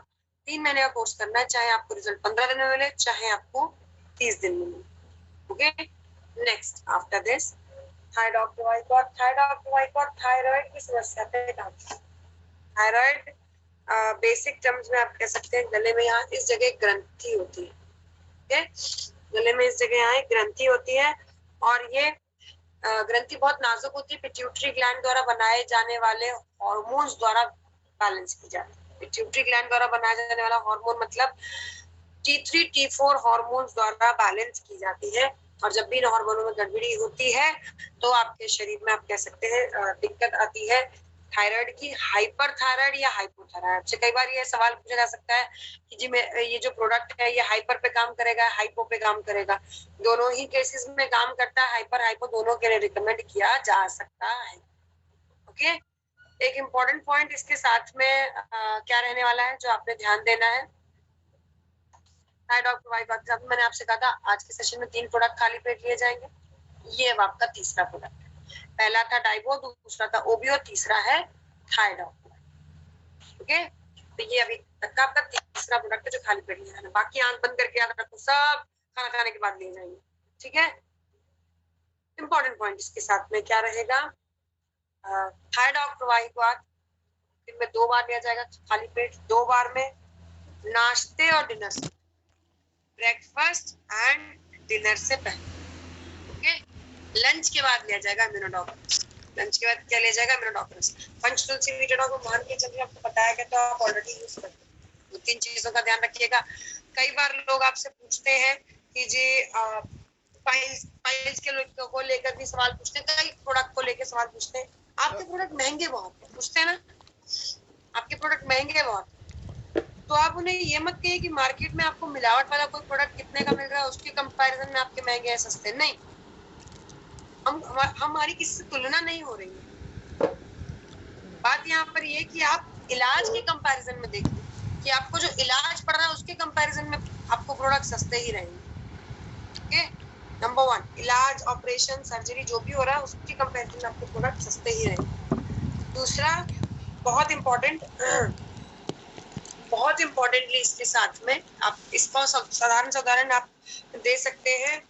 3 महीने का कोर्स करना है, चाहे आपको रिजल्ट 15 दिन में मिले, चाहे आपको 30 दिन में मिले। Okay, next after this thyroid की समस्या पे काम। थायराइड बेसिक टर्म्स में आप कह सकते हैं गले में यहाँ इस जगह ग्रंथि होती है। ओके, गले में इस जगह यहाँ एक ग्रंथि होती है, और ये ग्रंथि बहुत नाजुक होती है। पिट्यूटरी ग्लैंड द्वारा बनाए जाने वाले हार्मोन्स द्वारा बैलेंस की जाती है। पिट्यूटरी ग्लैंड द्वारा बनाया जाने वाला हार्मोन मतलब T3 T4 हार्मोन्स द्वारा बैलेंस की जाती है। और जब भी इन हार्मोनों में गड़बड़ी होती है तो आपके शरीर में आप कह सकते हैं दिक्कत आती है थायराइड की। हाइपर थायराइड या हाइपोथायराइड से कई बार ये सवाल पूछा जा सकता है कि जी मैं ये जो प्रोडक्ट है ये हाइपर पे काम करेगा, हाइपो पे काम करेगा? दोनों ही केसेस में काम करता है। हाइपर हाइपो दोनों के लिए रिकमेंड किया जा सकता है। ओके, एक इम्पोर्टेंट पॉइंट इसके साथ में क्या रहने वाला है जो आपने ध्यान देना है? डॉक्टर मैंने आपसे कहा था आज के सेशन में 3 प्रोडक्ट खाली पेट लिए जाएंगे। ये अब आपका तीसरा प्रोडक्ट है। पहला था डाइबो, दूसरा था ओबियो, तीसरा है थायडॉक। ओके, तो ये अभी तक का आपका तीसरा प्रोडक्ट है जो खाली पेट लिया जाना। बाकी आंख बंद करके याद रखो, सब खाना खाने के बाद लिए जाएंगे, ठीक है। इंपॉर्टेंट पॉइंट इसके साथ में क्या रहेगा? थायडॉक प्रवाहित दिन में 2 बार लिया जाएगा खाली पेट, 2 बार में नाश्ते और डिनर से, ब्रेकफास्ट एंड डिनर से पहले। ओके, लंच के बाद लिया जाएगा इम्यूनोडॉक्टर्स। लंच के बाद क्या लिया जाएगा? इम्यूनोडॉक्टर्स। पंचतुलसी वीटाडॉक को मान के चलिए आपको बताया गया तो आप ऑलरेडी यूज करते हैं। 3 चीजों का ध्यान रखिएगा। कई बार लोग आपसे पूछते हैं कि जी पाइल्स के को लेकर भी सवाल पूछते हैं, कई प्रोडक्ट को लेकर सवाल पूछते हैं। आपके प्रोडक्ट महंगे बहुत है, पूछते हैं ना, आपके प्रोडक्ट महंगे बहुत, तो आप उन्हें ये मत कहिए कि मार्केट में आपको मिलावट वाला कोई प्रोडक्ट कितने का मिल रहा है उसके कंपैरिजन में आपके महंगे हैं सस्ते। नहीं, हमारी किसी से तुलना नहीं हो रही है। बात यहाँ पर ये कि आप इलाज के कंपैरिजन में देखिए कि आपको जो इलाज पड़ रहा है उसके कंपैरिजन में आपको प्रोडक्ट सस्ते ही रहेंगे। ओके, नंबर 1, इलाज, ऑपरेशन, सर्जरी जो भी हो रहा है उसके कंपैरिजन में आपको प्रोडक्ट सस्ते ही रहेंगे। दूसरा, बहुत इम्पोर्टेंटली इसके साथ में आप इसका साधारण उदाहरण आप दे सकते हैं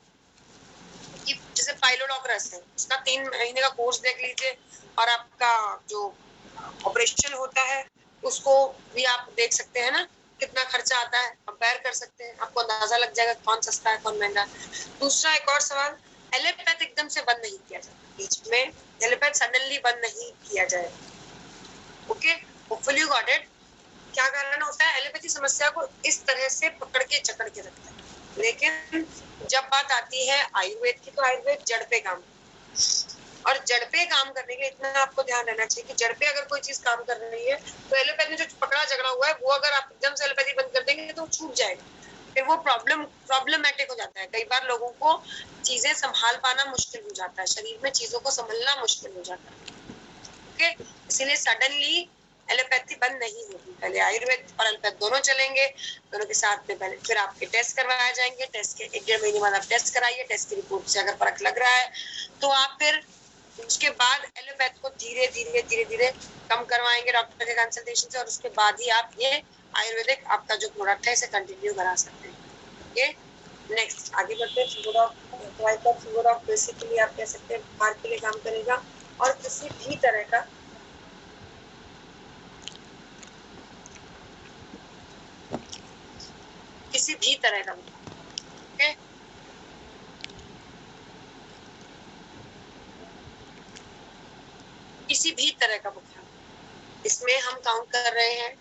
कि जैसे पाइलोडॉक रस है, इसका 3 महीने का कोर्स देख लीजिए, और आपका जो ऑपरेशन होता है उसको भी आप देख सकते हैं ना कितना खर्चा आता है, कंपेयर कर सकते हैं, आपको अंदाजा लग जाएगा कौन सस्ता है कौन महंगा है। दूसरा, एक और सवाल, एलोपैथ एकदम से बंद नहीं किया जाता, बीच में एलोपैथ सडनली बंद नहीं किया जाएगा। Okay, hopefully you got it. क्या कारण होता है? एलोपैथी समस्या को इस तरह से पकड़ के जकड़ के रखता है, लेकिन जब बात आती है आयुर्वेद की तो आयुर्वेद जड़ पे काम, और जड़ पे काम करने के लिए इतना आपको ध्यान रहना चाहिए कि जड़ पे अगर कोई चीज काम कर रही है तो एलोपैथी में जो पकड़ा झगड़ा हुआ है वो अगर आप एकदम से एलोपैथी बंद कर देंगे तो छूट जाएगा, फिर वो प्रॉब्लमैटिक हो जाता है। कई बार लोगों को चीजें संभाल पाना मुश्किल हो जाता है, शरीर में चीजों को संभलना मुश्किल हो जाता है। ओके, इसीलिए सडनली एलोपैथी बंद नहीं होगी, पहले आयुर्वेद और एलोपैथ दोनों चलेंगे, दोनों के साथ में पहले फिर आपके टेस्ट करवाए जाएंगे। टेस्ट के 1-1.5 महीने बाद आप टेस्ट कराइए, टेस्ट की रिपोर्ट से अगर फर्क लग रहा है तो आप फिर उसके बाद एलोपैथ को धीरे धीरे कम करवाएंगे डॉक्टर के कंसल्टेशन से, और उसके बाद ही आप ये आयुर्वेदिक आपका जो प्रोडक्ट है इसे कंटिन्यू करा सकते हैं। ओके, नेक्स्ट आगे बढ़ते हैं। फिंगोडॉक बेसिकली आप कह सकते हैं बुखार के लिए काम करेगा, और किसी भी तरह का का बुखार। इसमें हम काउंट कर रहे हैं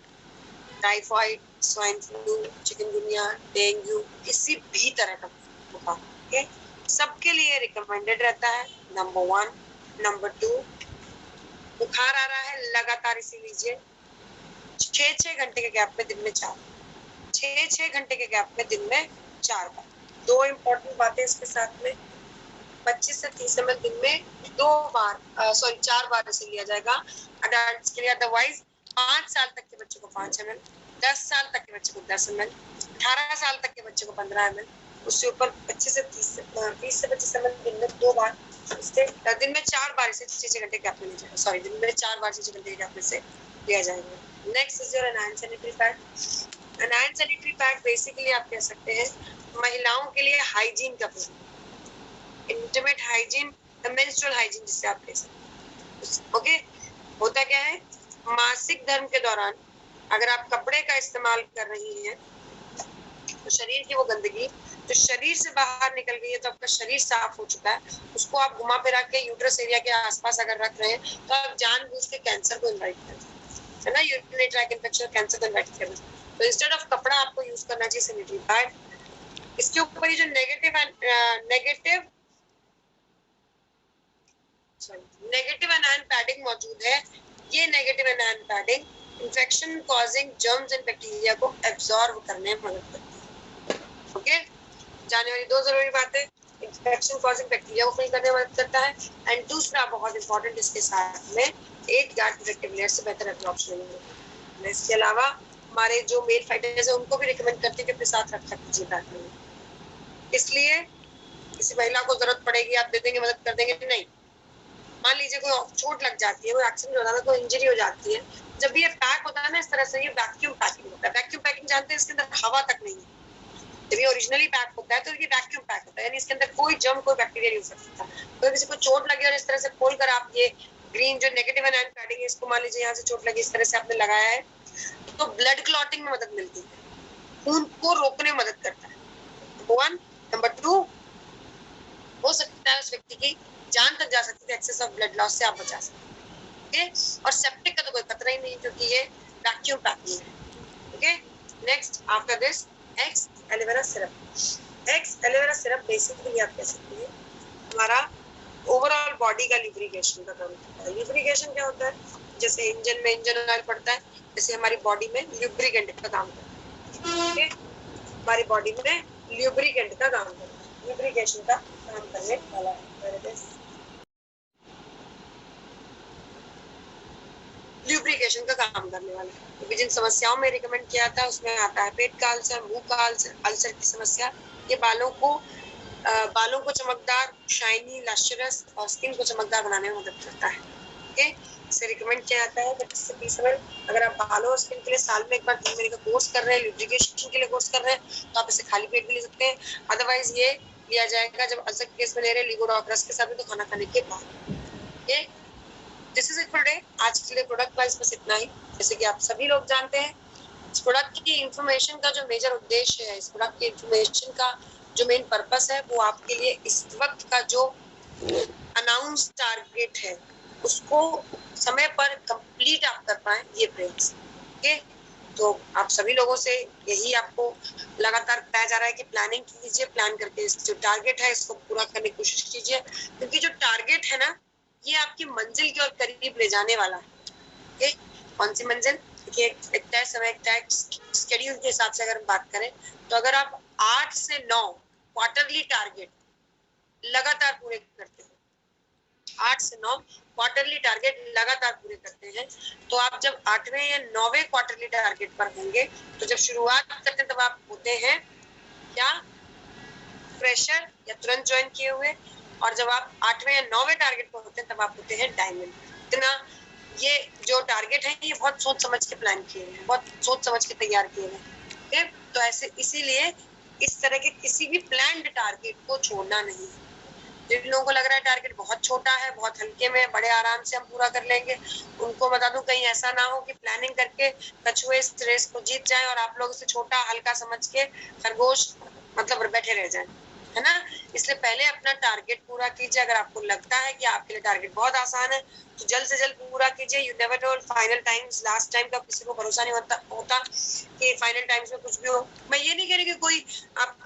typhoid, swine flu, chikungunya, dengue, किसी भी तरह का बुखार। ओके, सबके लिए रिकमेंडेड रहता है नंबर 1। नंबर 2, बुखार आ रहा है लगातार इसे लीजिए 6-6 घंटे के गैप में दिन में 4, 6-6 घंटे के गैप में दिन में 4 बार। 2 इम्पोर्टेंट बातें इसके साथ में, 25 से 30 ml दिन में 4 बार इसे लिया जाएगा अडल्ट्स के लिए। अदरवाइज 5 साल तक के बच्चे को 5 ml, 10 साल तक के बच्चे को 10 ml, 18 साल तक के बच्चे को 15 ml, उससे ऊपर 20 से 25 ml दिन में 2 बार, उससे दिन में 4 बार इसे 6-6 घंटे गैप में लिया जाएगा। सॉरी, दिन में 4 बार 6-6 घंटे के गैप में से लिया जाएगा। Next is your anion sanitary pad. Anion sanitary pad basically आप कह सकते हैं महिलाओं के लिए हाइजीन का product, intimate hygiene, menstrual hygiene जिसे आप कह सकते हैं। ओके, होता क्या है, मासिक धर्म के दौरान अगर आप कपड़े का इस्तेमाल कर रही हैं तो शरीर की वो गंदगी जो शरीर से बाहर निकल गई है, तो आपका शरीर साफ हो चुका है, उसको आप घुमा फिरा के यूट्रस एरिया के आसपास अगर रख रहे हैं तो आप जानबूझ के कैंसर को इनवाइट कर रहे हैं, है ना, यूरिनरी ट्रैक्ट इन्फेक्शन, कैंसर को इनवाइट कर रहे हैं। तो इंस्टेड ऑफ कपड़ा आपको यूज करना चाहिए सैनिटरी पैड। इसके ऊपर ये जो नेगेटिव एनायन पैडिंग मौजूद है, ये negative anion padding infection causing germs and bacteria को एब्जॉर्ब करने में मदद करती है। ओके, जाने वाली 2 जरूरी बातें, इंफेक्शन कॉजिंग बैक्टीरिया को फिल करने में मदद करता है, एंड दूसरा बहुत इंपॉर्टेंट इसके साथ में एक गार्ड प्रोटेक्टिव लेयर से बेहतर एब्जॉर्प्शन है। इसके अलावा हमारे जो मेल फाइटर्स है उनको भी रिकमेंड करते हैं कि अपने साथ रखा कीजिए बैग में, इसलिए किसी महिला को जरूरत पड़ेगी आप दे देंगे, मदद कर देंगे, नहीं। मान लीजिए कोई चोट लग जाती है, कोई एक्सीडेंट हो जाता है, कोई इंजरी हो जाती है, जब ये पैक होता है ना इस तरह से, ये वैक्यूम पैकिंग होता है। वैक्यूम पैकिंग जानते हैं, इसके अंदर हवा तक नहीं है। जब ये ओरिजिनली पैक होता है तो ये वैक्यूम पैक होता है, यानी इसके अंदर कोई जर्म, कोई बैक्टीरिया नहीं हो सकता। तो किसी को चोट लगी और इस तरह से खोलकर आप ये ग्रीन जो नेगेटिव एनायन पैडिंग है, इसको मान लीजिए यहाँ से चोट लगी, इस तरह से आपने लगाया है, तो ब्लड क्लॉटिंग में मदद मिलती है, खून को रोकने में मदद करता है। नंबर 1। नंबर 2, हो सकता है उस व्यक्ति की जान तक जा सकती है, एक्सेस ऑफ ब्लड लॉस से आप बचा सकते हैं। ओके, और सेप्टिक का तो कोई खतरा ही नहीं क्योंकि ये वैक्यूम पैकिंग है। Okay, next after this x aloe vera syrup. X aloe vera syrup basically आप कह सकते हैं हमारा ओवरऑल बॉडी का ल्यूब्रिकेशन का काम करता है। ल्यूब्रिकेशन क्या होता है, जैसे इंजन में इंजन ऑयल पड़ता है, जैसे हमारी बॉडी में ल्यूब्रिकेंट का काम करता है। ओके, हमारी बॉडी में ल्यूब्रिकेंट का काम करता है, ल्यूब्रिकेशन का काम करने वाला है। ल्यूब्रिकेशन का काम करने वाला है, क्योंकि जिन समस्याओं में रिकमेंड किया था उसमें आता है पेट का अल्सर, मुंह का अल्सर की समस्या। ये बालों को चमकदार, शाइनी, लश्चरस और स्किन को चमकदार बनाने में मदद करता है। ओके, इसे रिकमेंड किया जाता है 25 से 30 ml। अगर आप बालों और स्किन के लिए साल में एक बार 3 महीने का कोर्स कर रहे हैं, ल्यूब्रिकेशन के लिए कोर्स कर रहे हैं, तो आप इसे खाली पेट भी ले सकते हैं। अदरवाइज ये लिया जाएगा जब अल्सर केस में ले रहे हैं लिगोडॉक्रस के साथ, तो खाना खाने के बाद। Okay, this is it for today. आज के लिए प्रोडक्ट वाइज बस इतना ही। जैसे कि आप सभी लोग जानते हैं, इस प्रोडक्ट की इंफॉर्मेशन का जो मेजर उद्देश्य है, इस प्रोडक्ट की इंफॉर्मेशन का जो मेन पर्पस है, वो आपके लिए इस वक्त का जो अनाउंस टारगेट है उसको समय पर कंप्लीट आप कर पाए, ये प्रयास। ओके, तो आप सभी लोगों से यही आपको लगातार बताया जा रहा है कि प्लानिंग कीजिए, प्लान करके इस जो टारगेट है इसको पूरा करने की कोशिश कीजिए, क्योंकि जो टारगेट है ना, ये आपकी मंजिल के और करीब ले जाने वाला है। ओके, कौन सी मंजिल? देखिए, एक तय समय, एक तय शेड्यूल के हिसाब से अगर हम बात करें, तो अगर आप 8 से 9 क्वार्टरली टारगेट लगातार पूरे करते हैं, 8 से 9 क्वार्टरली टारगेट लगातार पूरे करते हैं, तो आप जब 8वें या 9वें क्वार्टरली टारगेट पर होंगे, तो जब शुरुआत करते हैं तब आप होते हैं क्या? फ्रेशर या तुरंत ज्वाइन किए हुए। और जब आप 8वें या 9वें टारगेट पर होते हैं तब आप होते हैं डायमंड। इतना ये जो टारगेट है ये बहुत सोच समझ के प्लान किए हैं, बहुत सोच समझ के तैयार किए हैं। तो ऐसे इसीलिए इस तरह के किसी भी प्लान्ड टारगेट को छोड़ना नहीं है। जिन लोगों को लग रहा है टारगेट बहुत छोटा है, बहुत हल्के में, बड़े आराम से हम पूरा कर लेंगे, उनको बता दूं कहीं ऐसा ना हो कि प्लानिंग करके कछुए इस रेस को जीत जाए और आप लोग इसे छोटा हल्का समझ के खरगोश मतलब बैठे रह जाएं। है ना। इसलिए पहले अपना टारगेट पूरा कीजिए। अगर आपको लगता है कि आपके लिए टारगेट बहुत आसान है तो जल्द से जल्द पूरा कीजिए। You never know final times, last time का किसी को भरोसा नहीं होता कि फाइनल टाइम्स में कुछ भी हो। मैं ये नहीं कह रही कि कोई आप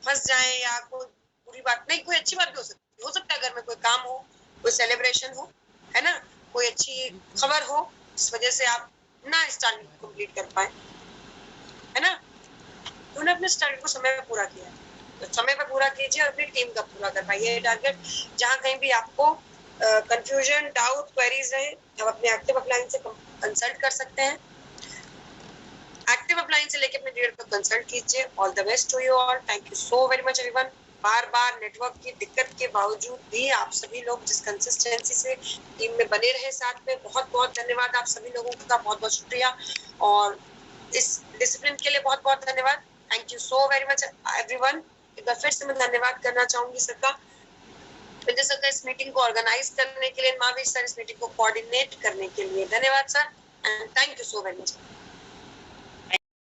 फंस जाए या कोई बुरी बात नहीं, कोई अच्छी बात भी हो सकता है घर में कोई काम हो, कोई सेलिब्रेशन हो, है ना, कोई अच्छी खबर हो जिस वजह से आप ना इस टारगेट को कंप्लीट कर पाए, है ना। तो उन्होंने अपने टारगेट को समय पर पूरा किया, तो समय पर पूरा कीजिए और अपनी टीम का पूरा कर पाइए टारगेट। जहाँ कहीं भी आपको कंफ्यूजन, डाउट, क्वेरीज रहे, आप अपने एक्टिव अपलाइन से कंसल्ट कर सकते हैं। एक्टिव अपलाइन से लेके अपने लीडर को कंसल्ट कीजिए। All the best to you all. Thank you so very much everyone. बार बार नेटवर्क की दिक्कत के बावजूद भी आप सभी लोग जिस कंसिस्टेंसी से टीम में बने रहे साथ में, बहुत बहुत धन्यवाद आप सभी लोगों का, बहुत बहुत शुक्रिया और इस डिसिप्लिन के लिए बहुत बहुत धन्यवाद। Thank you so very much everyone. एक बार फिर से मैं धन्यवाद करना चाहूंगी सर का, विजय सर का इस मीटिंग को ऑर्गेनाइज करने के लिए, महावीर सर इस मीटिंग को कोऑर्डिनेट करने के लिए। धन्यवाद sir and thank you so very much.